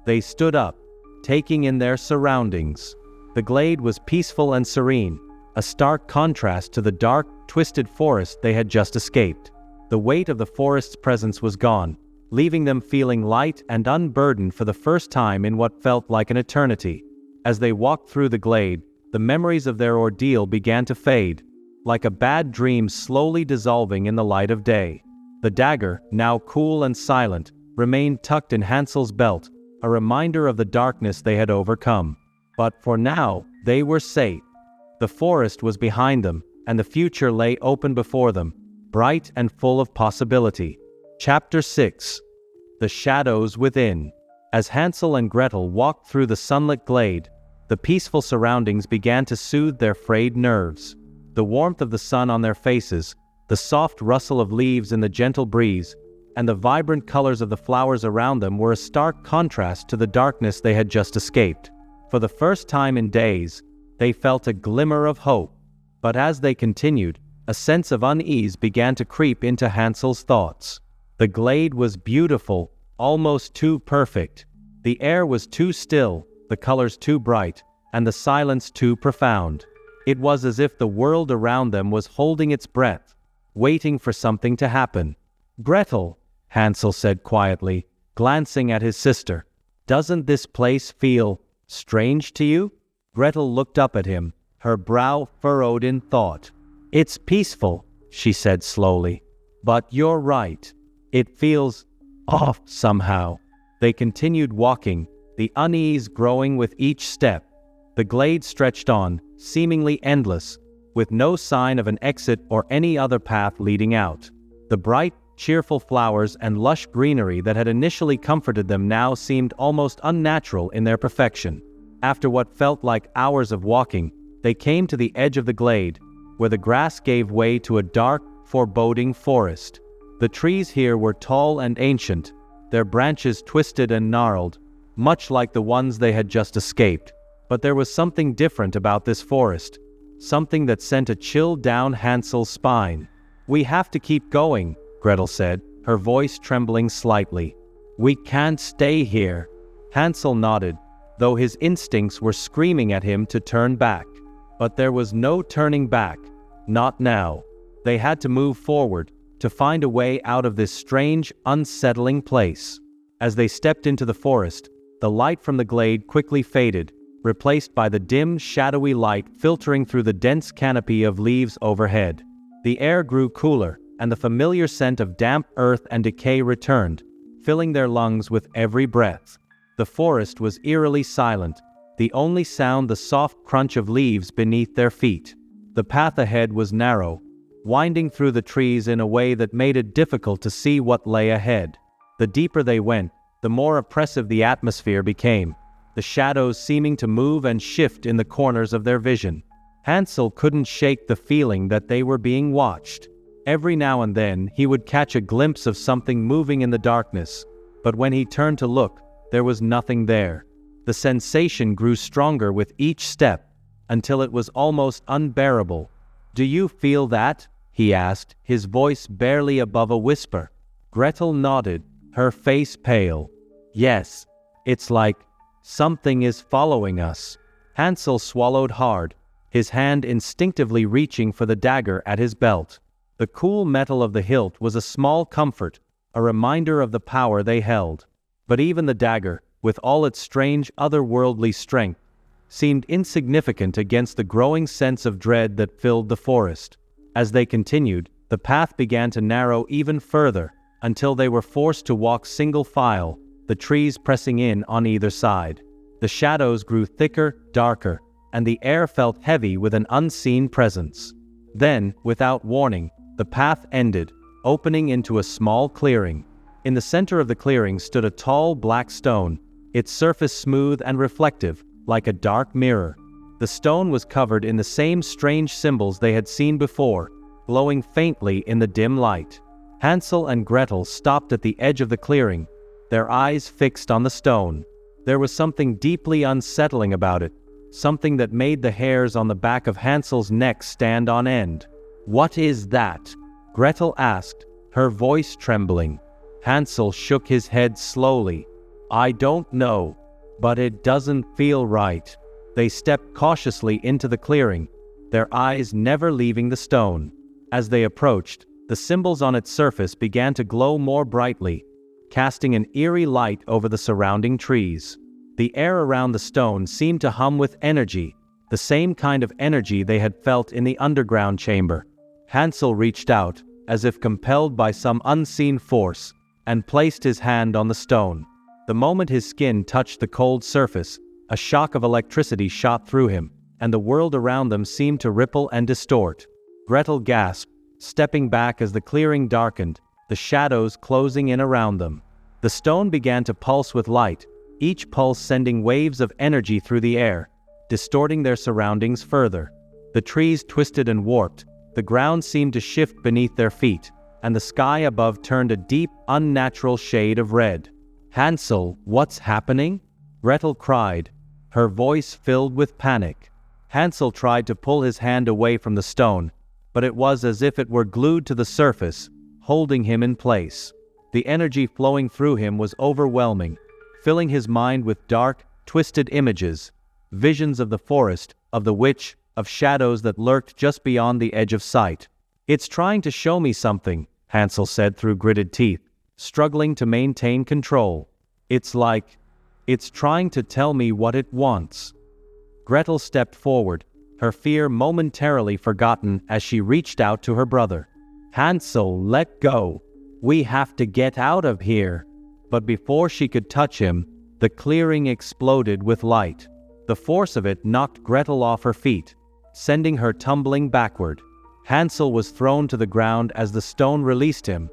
They stood up, taking in their surroundings. The glade was peaceful and serene, a stark contrast to the dark, twisted forest they had just escaped. The weight of the forest's presence was gone, leaving them feeling light and unburdened for the first time in what felt like an eternity. As they walked through the glade, the memories of their ordeal began to fade, like a bad dream slowly dissolving in the light of day. The dagger, now cool and silent, remained tucked in Hansel's belt, a reminder of the darkness they had overcome. But for now, they were safe. The forest was behind them, and the future lay open before them, bright and full of possibility. Chapter 6. The Shadows Within. As Hansel and Gretel walked through the sunlit glade, the peaceful surroundings began to soothe their frayed nerves. The warmth of the sun on their faces, the soft rustle of leaves in the gentle breeze, and the vibrant colors of the flowers around them were a stark contrast to the darkness they had just escaped. For the first time in days, they felt a glimmer of hope. But as they continued, a sense of unease began to creep into Hansel's thoughts. The glade was beautiful, almost too perfect. The air was too still, the colors too bright, and the silence too profound. It was as if the world around them was holding its breath, waiting for something to happen. "Gretel," Hansel said quietly, glancing at his sister, "doesn't this place feel strange to you?" Gretel looked up at him, her brow furrowed in thought. "It's peaceful," she said slowly. "But you're right. It feels off somehow." They continued walking, the unease growing with each step. The glade stretched on, seemingly endless, with no sign of an exit or any other path leading out. The bright, cheerful flowers and lush greenery that had initially comforted them now seemed almost unnatural in their perfection. After what felt like hours of walking, they came to the edge of the glade, where the grass gave way to a dark, foreboding forest. The trees here were tall and ancient, their branches twisted and gnarled, much like the ones they had just escaped. But there was something different about this forest, something that sent a chill down Hansel's spine. "We have to keep going," Gretel said, her voice trembling slightly. "We can't stay here." Hansel nodded, though his instincts were screaming at him to turn back. But there was no turning back, not now. They had to move forward, to find a way out of this strange, unsettling place. As they stepped into the forest, the light from the glade quickly faded, replaced by the dim, shadowy light filtering through the dense canopy of leaves overhead. The air grew cooler, and the familiar scent of damp earth and decay returned, filling their lungs with every breath. The forest was eerily silent, the only sound the soft crunch of leaves beneath their feet. The path ahead was narrow, winding through the trees in a way that made it difficult to see what lay ahead. The deeper they went, the more oppressive the atmosphere became, the shadows seeming to move and shift in the corners of their vision. Hansel couldn't shake the feeling that they were being watched. Every now and then, he would catch a glimpse of something moving in the darkness, but when he turned to look, there was nothing there. The sensation grew stronger with each step, until it was almost unbearable. "Do you feel that?" he asked, his voice barely above a whisper. Gretel nodded, her face pale. "Yes, it's like something is following us." Hansel swallowed hard, his hand instinctively reaching for the dagger at his belt. The cool metal of the hilt was a small comfort, a reminder of the power they held. But even the dagger, with all its strange, otherworldly strength, seemed insignificant against the growing sense of dread that filled the forest. As they continued, the path began to narrow even further, until they were forced to walk single file, the trees pressing in on either side. The shadows grew thicker, darker, and the air felt heavy with an unseen presence. Then, without warning, the path ended, opening into a small clearing. In the center of the clearing stood a tall black stone, its surface smooth and reflective, like a dark mirror. The stone was covered in the same strange symbols they had seen before, glowing faintly in the dim light. Hansel and Gretel stopped at the edge of the clearing, their eyes fixed on the stone. There was something deeply unsettling about it, something that made the hairs on the back of Hansel's neck stand on end. "What is that?" Gretel asked, her voice trembling. Hansel shook his head slowly. "I don't know, but it doesn't feel right." They stepped cautiously into the clearing, their eyes never leaving the stone. As they approached, the symbols on its surface began to glow more brightly, casting an eerie light over the surrounding trees. The air around the stone seemed to hum with energy, the same kind of energy they had felt in the underground chamber. Hansel reached out, as if compelled by some unseen force, and placed his hand on the stone. The moment his skin touched the cold surface, a shock of electricity shot through him, and the world around them seemed to ripple and distort. Gretel gasped, stepping back as the clearing darkened, the shadows closing in around them. The stone began to pulse with light, each pulse sending waves of energy through the air, distorting their surroundings further. The trees twisted and warped, the ground seemed to shift beneath their feet, and the sky above turned a deep, unnatural shade of red. "Hansel, what's happening?" Gretel cried, her voice filled with panic. Hansel tried to pull his hand away from the stone, but it was as if it were glued to the surface, holding him in place. The energy flowing through him was overwhelming, filling his mind with dark, twisted images, visions of the forest, of the witch, of shadows that lurked just beyond the edge of sight. "It's trying to show me something," Hansel said through gritted teeth, struggling to maintain control. It's trying to tell me what it wants." Gretel stepped forward, her fear momentarily forgotten as she reached out to her brother. "Hansel, let go. We have to get out of here." But before she could touch him, the clearing exploded with light. The force of it knocked Gretel off her feet, sending her tumbling backward. Hansel was thrown to the ground as the stone released him,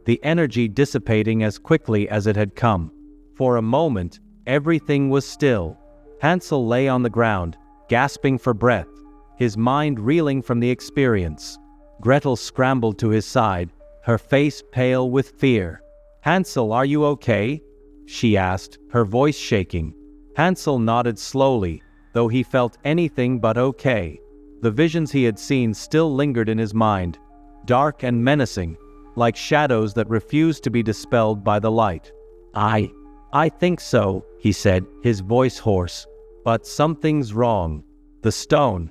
the energy dissipating as quickly as it had come. For a moment, everything was still. Hansel lay on the ground, gasping for breath, his mind reeling from the experience. Gretel scrambled to his side, her face pale with fear. "Hansel, are you okay?" she asked, her voice shaking. Hansel nodded slowly, though he felt anything but okay. The visions he had seen still lingered in his mind, dark and menacing, like shadows that refused to be dispelled by the light. I think so," he said, his voice hoarse. "But something's wrong. The stone.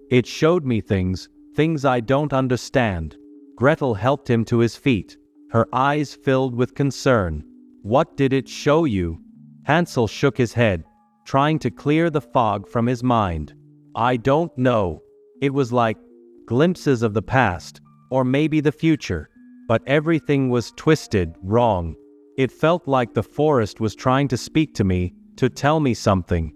It showed me things I don't understand." Gretel helped him to his feet, her eyes filled with concern. "What did it show you?" Hansel shook his head, trying to clear the fog from his mind. "I don't know. It was like glimpses of the past, or maybe the future, but everything was twisted, wrong. It felt like the forest was trying to speak to me, to tell me something."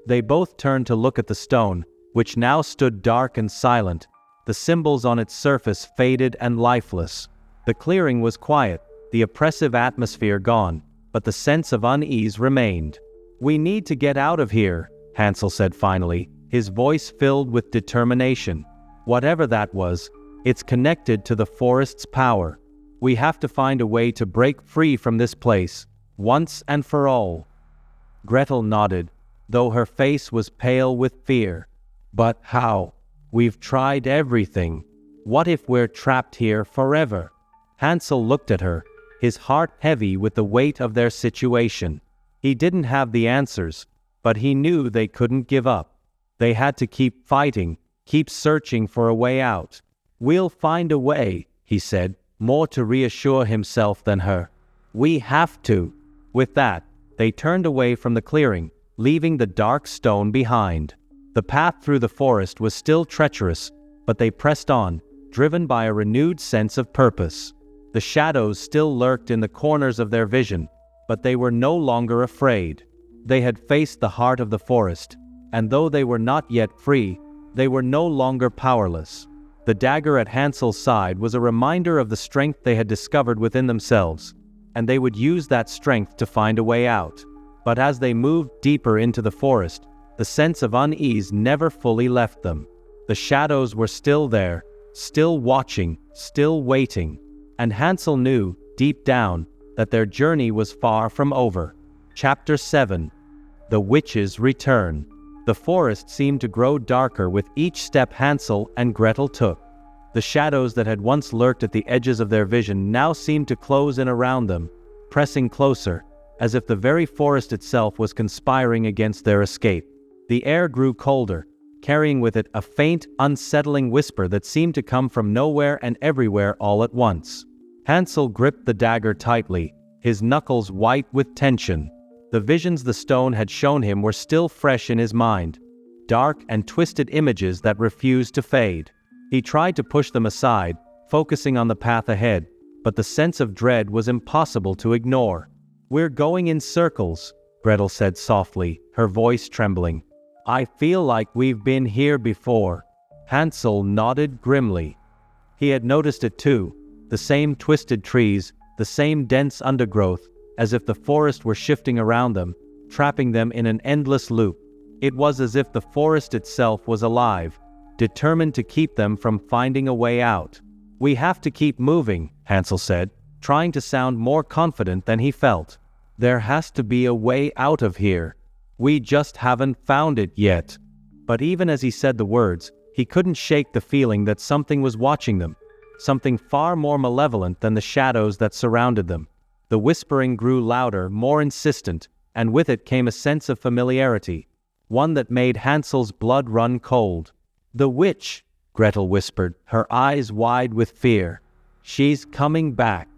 They both turned to look at the stone, which now stood dark and silent, the symbols on its surface faded and lifeless. The clearing was quiet, the oppressive atmosphere gone, but the sense of unease remained. "We need to get out of here," Hansel said finally, his voice filled with determination. "Whatever that was, it's connected to the forest's power. We have to find a way to break free from this place, once and for all." Gretel nodded, though her face was pale with fear. "But how? We've tried everything. What if we're trapped here forever?" Hansel looked at her, his heart heavy with the weight of their situation. He didn't have the answers, but he knew they couldn't give up. They had to keep fighting, keep searching for a way out. "We'll find a way," he said, more to reassure himself than her. "We have to." With that, they turned away from the clearing, leaving the dark stone behind. The path through the forest was still treacherous, but they pressed on, driven by a renewed sense of purpose. The shadows still lurked in the corners of their vision, but they were no longer afraid. They had faced the heart of the forest, and though they were not yet free, they were no longer powerless. The dagger at Hansel's side was a reminder of the strength they had discovered within themselves, and they would use that strength to find a way out. But as they moved deeper into the forest, the sense of unease never fully left them. The shadows were still there, still watching, still waiting, and Hansel knew, deep down, that their journey was far from over. Chapter 7. The Witch's Return. The forest seemed to grow darker with each step Hansel and Gretel took. The shadows that had once lurked at the edges of their vision now seemed to close in around them, pressing closer, as if the very forest itself was conspiring against their escape. The air grew colder, carrying with it a faint, unsettling whisper that seemed to come from nowhere and everywhere all at once. Hansel gripped the dagger tightly, his knuckles white with tension. The visions the stone had shown him were still fresh in his mind, dark and twisted images that refused to fade. He tried to push them aside, focusing on the path ahead, but the sense of dread was impossible to ignore. "We're going in circles," Gretel said softly, her voice trembling. "I feel like we've been here before." Hansel nodded grimly. He had noticed it too, the same twisted trees, the same dense undergrowth, as if the forest were shifting around them, trapping them in an endless loop. It was as if the forest itself was alive, determined to keep them from finding a way out. "We have to keep moving," Hansel said, trying to sound more confident than he felt. "There has to be a way out of here. We just haven't found it yet." But even as he said the words, he couldn't shake the feeling that something was watching them, something far more malevolent than the shadows that surrounded them. The whispering grew louder, more insistent, and with it came a sense of familiarity, one that made Hansel's blood run cold. "The witch," Gretel whispered, her eyes wide with fear. "She's coming back."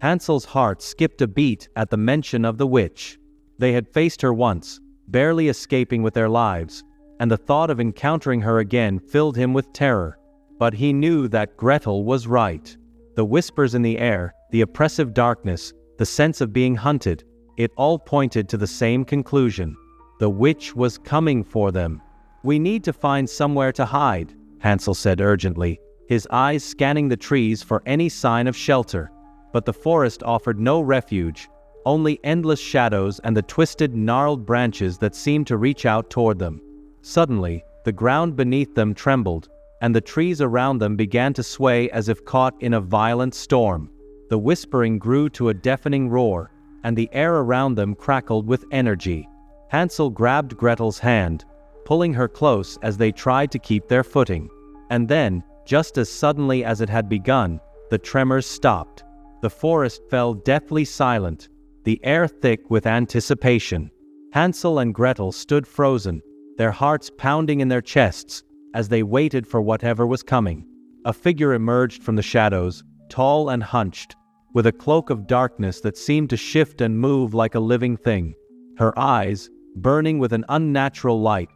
Hansel's heart skipped a beat at the mention of the witch. They had faced her once, barely escaping with their lives, and the thought of encountering her again filled him with terror. But he knew that Gretel was right. The whispers in the air, the oppressive darkness, the sense of being hunted, it all pointed to the same conclusion. The witch was coming for them. "We need to find somewhere to hide," Hansel said urgently, his eyes scanning the trees for any sign of shelter. But the forest offered no refuge, only endless shadows and the twisted, gnarled branches that seemed to reach out toward them. Suddenly, the ground beneath them trembled, and the trees around them began to sway as if caught in a violent storm. The whispering grew to a deafening roar, and the air around them crackled with energy. Hansel grabbed Gretel's hand, pulling her close as they tried to keep their footing. And then, just as suddenly as it had begun, the tremors stopped. The forest fell deathly silent, the air thick with anticipation. Hansel and Gretel stood frozen, their hearts pounding in their chests, as they waited for whatever was coming. A figure emerged from the shadows, tall and hunched, with a cloak of darkness that seemed to shift and move like a living thing. Her eyes, burning with an unnatural light,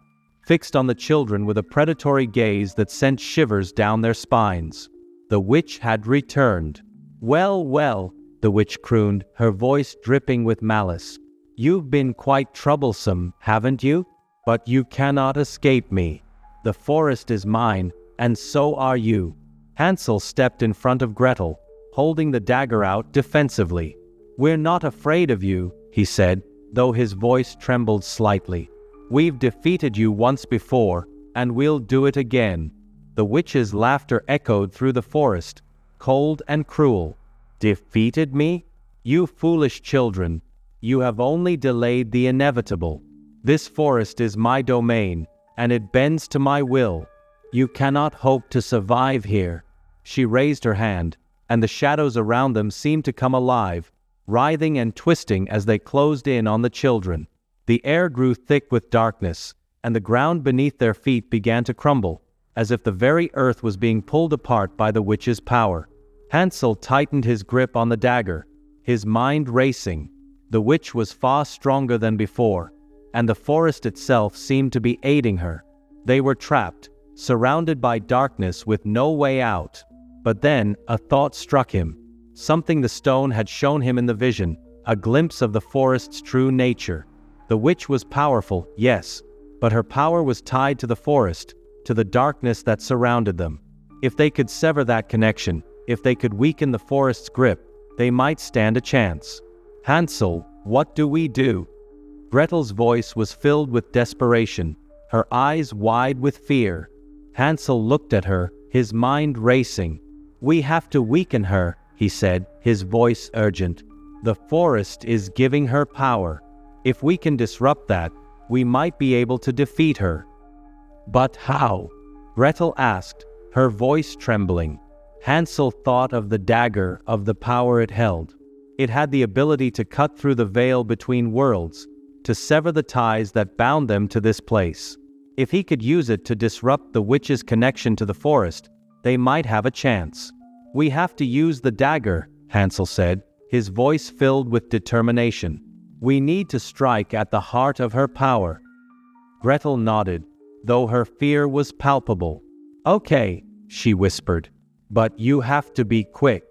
fixed on the children with a predatory gaze that sent shivers down their spines. The witch had returned. "Well, well," the witch crooned, her voice dripping with malice. "You've been quite troublesome, haven't you? But you cannot escape me. The forest is mine, and so are you." Hansel stepped in front of Gretel, holding the dagger out defensively. "We're not afraid of you," he said, though his voice trembled slightly. "We've defeated you once before, and we'll do it again." The witch's laughter echoed through the forest, cold and cruel. "Defeated me? You foolish children. You have only delayed the inevitable. This forest is my domain, and it bends to my will. You cannot hope to survive here." She raised her hand, and the shadows around them seemed to come alive, writhing and twisting as they closed in on the children. The air grew thick with darkness, and the ground beneath their feet began to crumble, as if the very earth was being pulled apart by the witch's power. Hansel tightened his grip on the dagger, his mind racing. The witch was far stronger than before, and the forest itself seemed to be aiding her. They were trapped, surrounded by darkness with no way out. But then, a thought struck him. Something the stone had shown him in the vision, a glimpse of the forest's true nature. The witch was powerful, yes, but her power was tied to the forest, to the darkness that surrounded them. If they could sever that connection, if they could weaken the forest's grip, they might stand a chance. "Hansel, what do we do?" Gretel's voice was filled with desperation, her eyes wide with fear. Hansel looked at her, his mind racing. "We have to weaken her," he said, his voice urgent. "The forest is giving her power. If we can disrupt that, we might be able to defeat her." "But how?" Gretel asked, her voice trembling. Hansel thought of the dagger, of the power it held. It had the ability to cut through the veil between worlds, to sever the ties that bound them to this place. If he could use it to disrupt the witch's connection to the forest, they might have a chance. "We have to use the dagger," Hansel said, his voice filled with determination. "We need to strike at the heart of her power." Gretel nodded, though her fear was palpable. "Okay," she whispered, "but you have to be quick.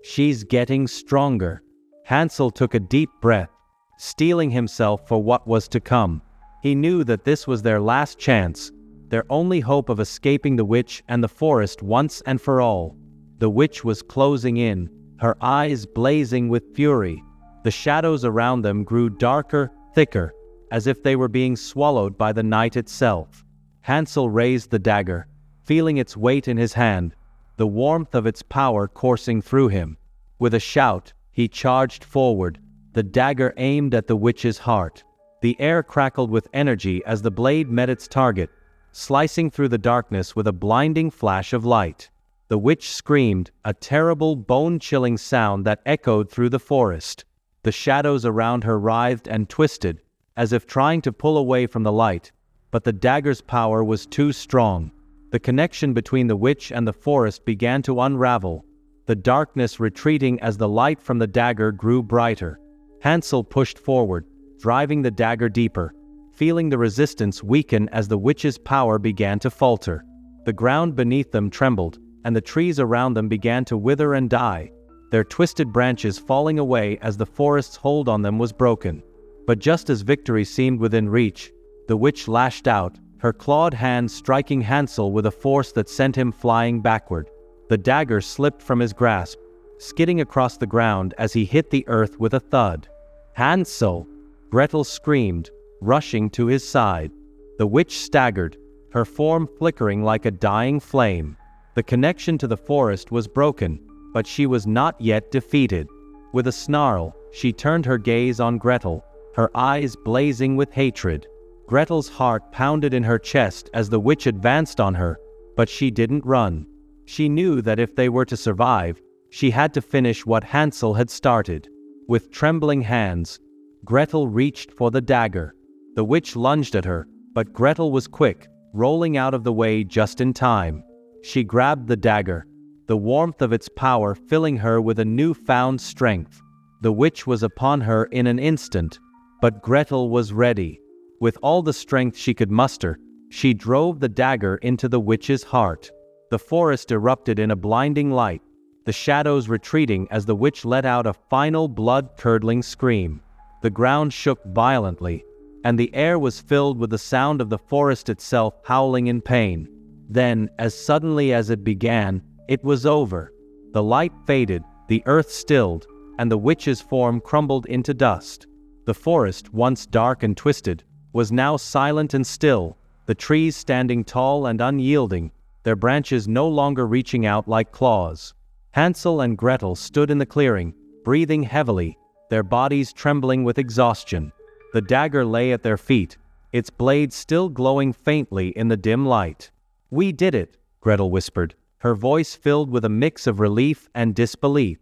She's getting stronger." Hansel took a deep breath, steeling himself for what was to come. He knew that this was their last chance, their only hope of escaping the witch and the forest once and for all. The witch was closing in, her eyes blazing with fury. The shadows around them grew darker, thicker, as if they were being swallowed by the night itself. Hansel raised the dagger, feeling its weight in his hand, the warmth of its power coursing through him. With a shout, he charged forward, the dagger aimed at the witch's heart. The air crackled with energy as the blade met its target, slicing through the darkness with a blinding flash of light. The witch screamed, a terrible, bone-chilling sound that echoed through the forest. The shadows around her writhed and twisted, as if trying to pull away from the light, but the dagger's power was too strong. The connection between the witch and the forest began to unravel, the darkness retreating as the light from the dagger grew brighter. Hansel pushed forward, driving the dagger deeper, feeling the resistance weaken as the witch's power began to falter. The ground beneath them trembled, and the trees around them began to wither and die, their twisted branches falling away as the forest's hold on them was broken. But just as victory seemed within reach, the witch lashed out, her clawed hand striking Hansel with a force that sent him flying backward. The dagger slipped from his grasp, skidding across the ground as he hit the earth with a thud. "Hansel!" Gretel screamed, rushing to his side. The witch staggered, her form flickering like a dying flame. The connection to the forest was broken, but she was not yet defeated. With a snarl, she turned her gaze on Gretel, her eyes blazing with hatred. Gretel's heart pounded in her chest as the witch advanced on her, but she didn't run. She knew that if they were to survive, she had to finish what Hansel had started. With trembling hands, Gretel reached for the dagger. The witch lunged at her, but Gretel was quick, rolling out of the way just in time. She grabbed the dagger, the warmth of its power filling her with a newfound strength. The witch was upon her in an instant, but Gretel was ready. With all the strength she could muster, she drove the dagger into the witch's heart. The forest erupted in a blinding light, the shadows retreating as the witch let out a final blood-curdling scream. The ground shook violently, and the air was filled with the sound of the forest itself howling in pain. Then, as suddenly as it began, it was over. The light faded, the earth stilled, and the witch's form crumbled into dust. The forest, once dark and twisted, was now silent and still, the trees standing tall and unyielding, their branches no longer reaching out like claws. Hansel and Gretel stood in the clearing, breathing heavily, their bodies trembling with exhaustion. The dagger lay at their feet, its blade still glowing faintly in the dim light. "We did it," Gretel whispered, her voice filled with a mix of relief and disbelief.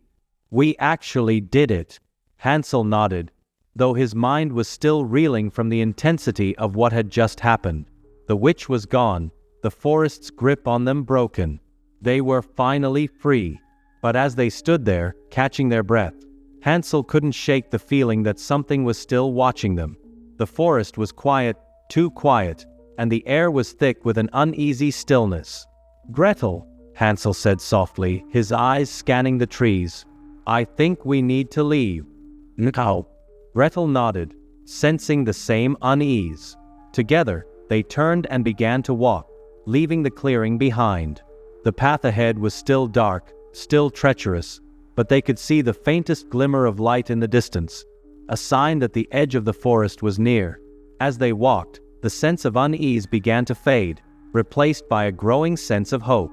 "We actually did it." Hansel nodded, though his mind was still reeling from the intensity of what had just happened. The witch was gone, the forest's grip on them broken. They were finally free. But as they stood there, catching their breath, Hansel couldn't shake the feeling that something was still watching them. The forest was quiet, too quiet, and the air was thick with an uneasy stillness. "Gretel," Hansel said softly, his eyes scanning the trees, "I think we need to leave." "No." Gretel nodded, sensing the same unease. Together, they turned and began to walk, leaving the clearing behind. The path ahead was still dark, still treacherous, but they could see the faintest glimmer of light in the distance, a sign that the edge of the forest was near. As they walked, the sense of unease began to fade, replaced by a growing sense of hope.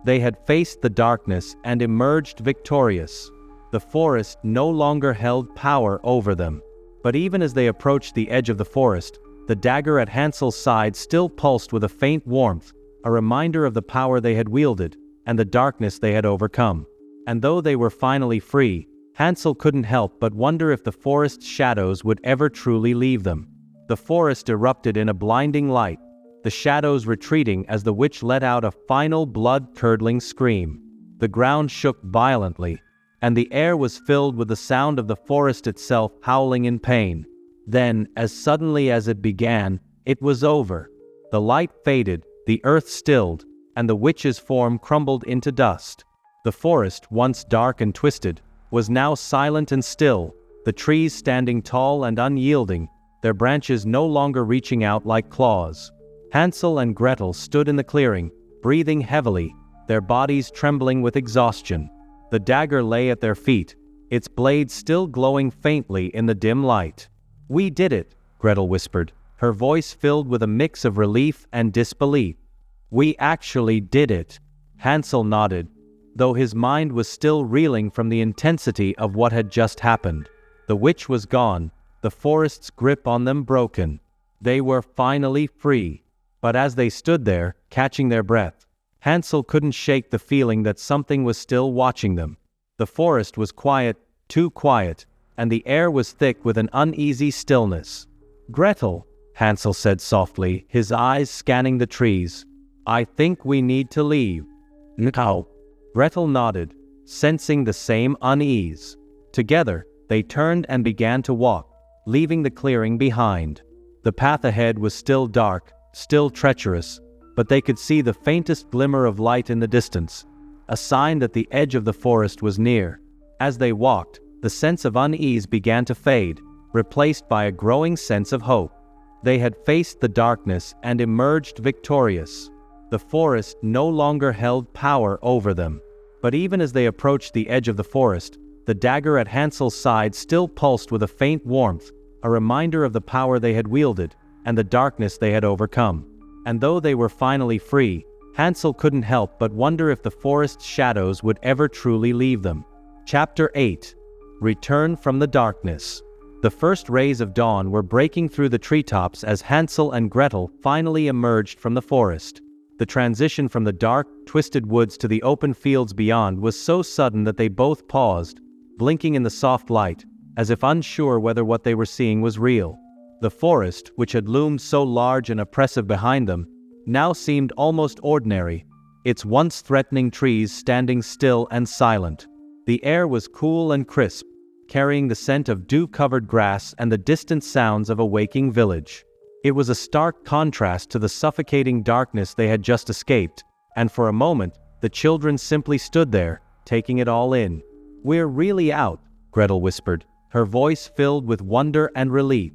They had faced the darkness and emerged victorious. The forest no longer held power over them. But even as they approached the edge of the forest, The dagger at Hansel's side still pulsed with a faint warmth, a reminder of the power they had wielded, and the darkness they had overcome. And though they were finally free, Hansel couldn't help but wonder if the forest's shadows would ever truly leave them. The forest erupted in a blinding light, the shadows retreating as the witch let out a final blood-curdling scream. The ground shook violently, and the air was filled with the sound of the forest itself howling in pain. Then, as suddenly as it began, it was over. The light faded, the earth stilled, and the witch's form crumbled into dust. The forest, once dark and twisted, was now silent and still, the trees standing tall and unyielding, their branches no longer reaching out like claws. Hansel and Gretel stood in the clearing, breathing heavily, their bodies trembling with exhaustion. The dagger lay at their feet, its blade still glowing faintly in the dim light. "We did it," Gretel whispered, her voice filled with a mix of relief and disbelief. "We actually did it." Hansel nodded, though his mind was still reeling from the intensity of what had just happened. The witch was gone, the forest's grip on them broken. They were finally free. But as they stood there, catching their breath, Hansel couldn't shake the feeling that something was still watching them. The forest was quiet, too quiet, and the air was thick with an uneasy stillness. "Gretel," Hansel said softly, his eyes scanning the trees, "I think we need to leave." "No." Gretel nodded, sensing the same unease. Together, they turned and began to walk, leaving the clearing behind. The path ahead was still dark, still treacherous, but they could see the faintest glimmer of light in the distance, a sign that the edge of the forest was near. As they walked, the sense of unease began to fade, replaced by a growing sense of hope. They had faced the darkness and emerged victorious. The forest no longer held power over them. But even as they approached the edge of the forest, the dagger at Hansel's side still pulsed with a faint warmth, a reminder of the power they had wielded, and the darkness they had overcome. And though they were finally free, Hansel couldn't help but wonder if the forest's shadows would ever truly leave them. Chapter 8. Return from the Darkness. The first rays of dawn were breaking through the treetops as Hansel and Gretel finally emerged from the forest. The transition from the dark, twisted woods to the open fields beyond was so sudden that they both paused, blinking in the soft light, as if unsure whether what they were seeing was real. The forest, which had loomed so large and oppressive behind them, now seemed almost ordinary, its once threatening trees standing still and silent. The air was cool and crisp, carrying the scent of dew-covered grass and the distant sounds of a waking village. It was a stark contrast to the suffocating darkness they had just escaped, and for a moment, the children simply stood there, taking it all in. "We're really out," Gretel whispered, her voice filled with wonder and relief.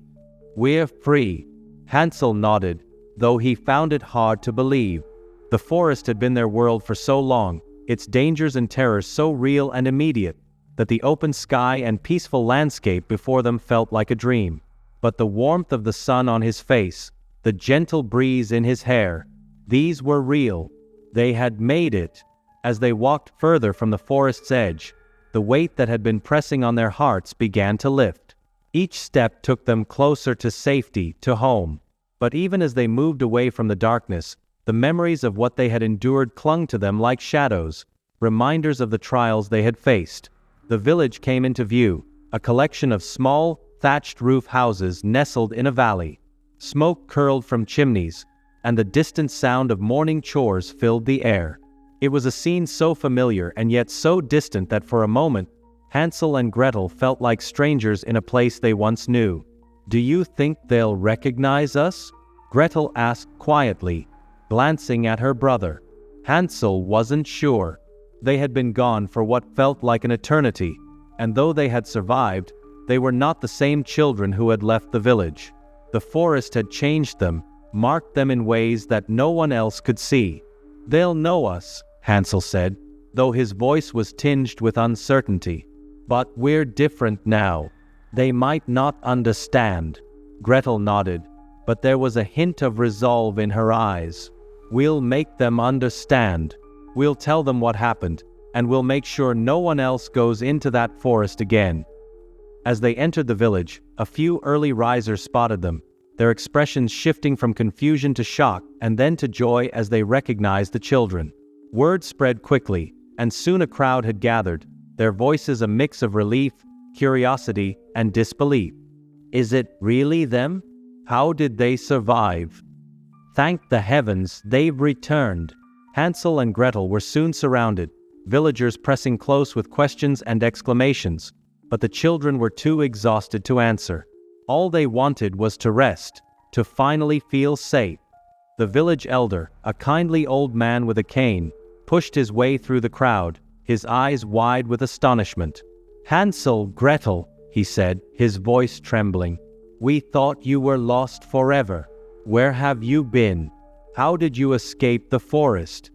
"We're free." Hansel nodded, though he found it hard to believe. The forest had been their world for so long, its dangers and terrors so real and immediate, that the open sky and peaceful landscape before them felt like a dream. But the warmth of the sun on his face, the gentle breeze in his hair, these were real. They had made it. As they walked further from the forest's edge, the weight that had been pressing on their hearts began to lift. Each step took them closer to safety, to home. But even as they moved away from the darkness, the memories of what they had endured clung to them like shadows, reminders of the trials they had faced. The village came into view, a collection of small, thatched roof houses nestled in a valley. Smoke curled from chimneys, and the distant sound of morning chores filled the air. It was a scene so familiar and yet so distant that for a moment, Hansel and Gretel felt like strangers in a place they once knew. "Do you think they'll recognize us?" Gretel asked quietly, glancing at her brother. Hansel wasn't sure. They had been gone for what felt like an eternity, and though they had survived, they were not the same children who had left the village. The forest had changed them, marked them in ways that no one else could see. "They'll know us," Hansel said, though his voice was tinged with uncertainty. "But we're different now. They might not understand." Gretel nodded, but there was a hint of resolve in her eyes. "We'll make them understand. We'll tell them what happened, and we'll make sure no one else goes into that forest again." As they entered the village, a few early risers spotted them, their expressions shifting from confusion to shock and then to joy as they recognized the children. Word spread quickly, and soon a crowd had gathered, their voices a mix of relief, curiosity, and disbelief. Is it really them? How did they survive? Thank the heavens, they've returned. Hansel and Gretel were soon surrounded, villagers pressing close with questions and exclamations, but the children were too exhausted to answer. All they wanted was to rest, to finally feel safe. The village elder, a kindly old man with a cane, pushed his way through the crowd, his eyes wide with astonishment. Hansel, Gretel, he said, his voice trembling. We thought you were lost forever. Where have you been? How did you escape the forest?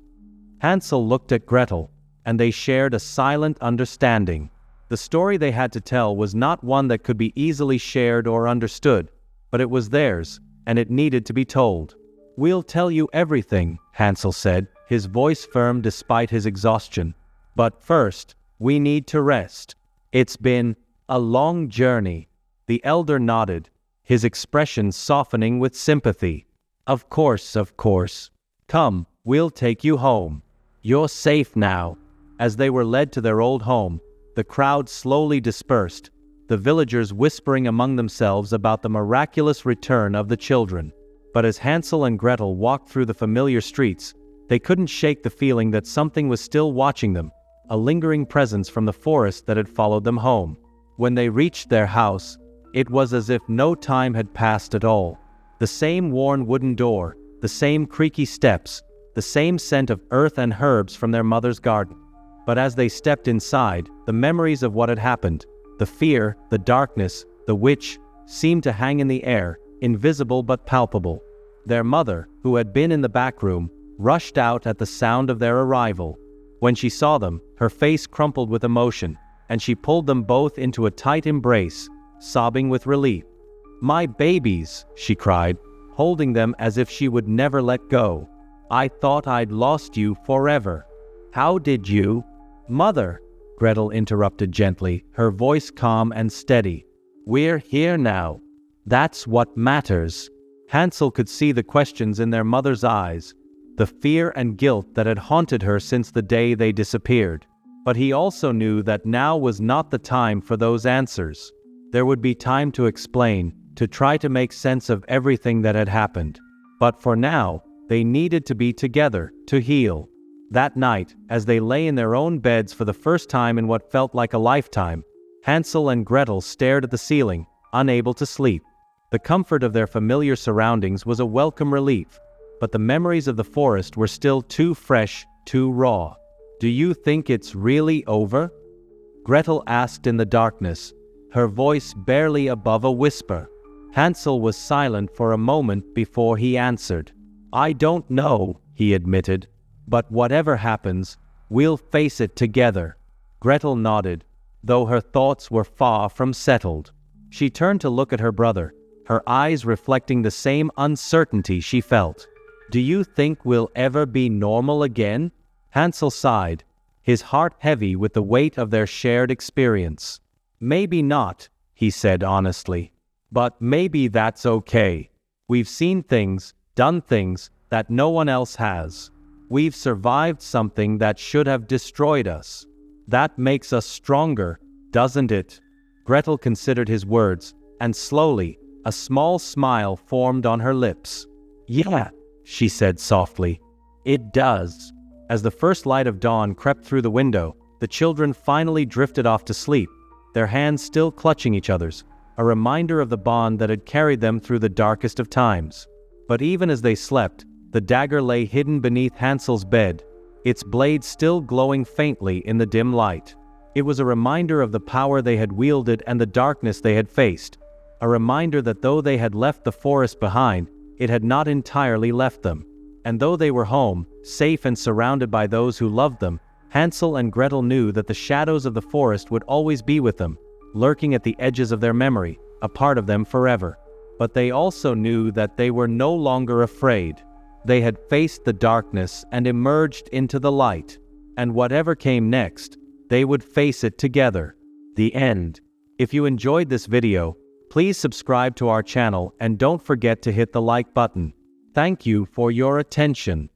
Hansel looked at Gretel, and they shared a silent understanding. The story they had to tell was not one that could be easily shared or understood, but it was theirs, and it needed to be told. We'll tell you everything, Hansel said, his voice firm despite his exhaustion. But first, we need to rest. It's been a long journey. The elder nodded, his expression softening with sympathy. Of course. Come, we'll take you home. You're safe now. As they were led to their old home, the crowd slowly dispersed, the villagers whispering among themselves about the miraculous return of the children. But as Hansel and Gretel walked through the familiar streets, they couldn't shake the feeling that something was still watching them, a lingering presence from the forest that had followed them home. When they reached their house, it was as if no time had passed at all. The same worn wooden door, the same creaky steps, the same scent of earth and herbs from their mother's garden. But as they stepped inside, the memories of what had happened, the fear, the darkness, the witch, seemed to hang in the air, invisible but palpable. Their mother, who had been in the back room, rushed out at the sound of their arrival. When she saw them, her face crumpled with emotion, and she pulled them both into a tight embrace, sobbing with relief. My babies, she cried, holding them as if she would never let go. I thought I'd lost you forever. How did you? Mother, Gretel interrupted gently, her voice calm and steady. We're here now. That's what matters. Hansel could see the questions in their mother's eyes, the fear and guilt that had haunted her since the day they disappeared. But he also knew that now was not the time for those answers. There would be time to explain, to try to make sense of everything that had happened. But for now, they needed to be together, to heal. That night, as they lay in their own beds for the first time in what felt like a lifetime, Hansel and Gretel stared at the ceiling, unable to sleep. The comfort of their familiar surroundings was a welcome relief, but the memories of the forest were still too fresh, too raw. Do you think it's really over? Gretel asked in the darkness, her voice barely above a whisper. Hansel was silent for a moment before he answered. I don't know, he admitted, but whatever happens, we'll face it together. Gretel nodded, though her thoughts were far from settled. She turned to look at her brother, her eyes reflecting the same uncertainty she felt. Do you think we'll ever be normal again? Hansel sighed, his heart heavy with the weight of their shared experience. Maybe not, he said honestly. But maybe that's okay. We've seen things, done things, that no one else has. We've survived something that should have destroyed us. That makes us stronger, doesn't it? Gretel considered his words, and slowly, a small smile formed on her lips. Yeah, she said softly. It does. As the first light of dawn crept through the window, the children finally drifted off to sleep, their hands still clutching each other's, a reminder of the bond that had carried them through the darkest of times. But even as they slept, the dagger lay hidden beneath Hansel's bed, its blade still glowing faintly in the dim light. It was a reminder of the power they had wielded and the darkness they had faced, a reminder that though they had left the forest behind, it had not entirely left them. And though they were home, safe and surrounded by those who loved them, Hansel and Gretel knew that the shadows of the forest would always be with them, lurking at the edges of their memory, a part of them forever. But they also knew that they were no longer afraid. They had faced the darkness and emerged into the light. And whatever came next, they would face it together. The end. If you enjoyed this video, please Please subscribe to our channel and don't forget to hit the like button. Thank you for your attention.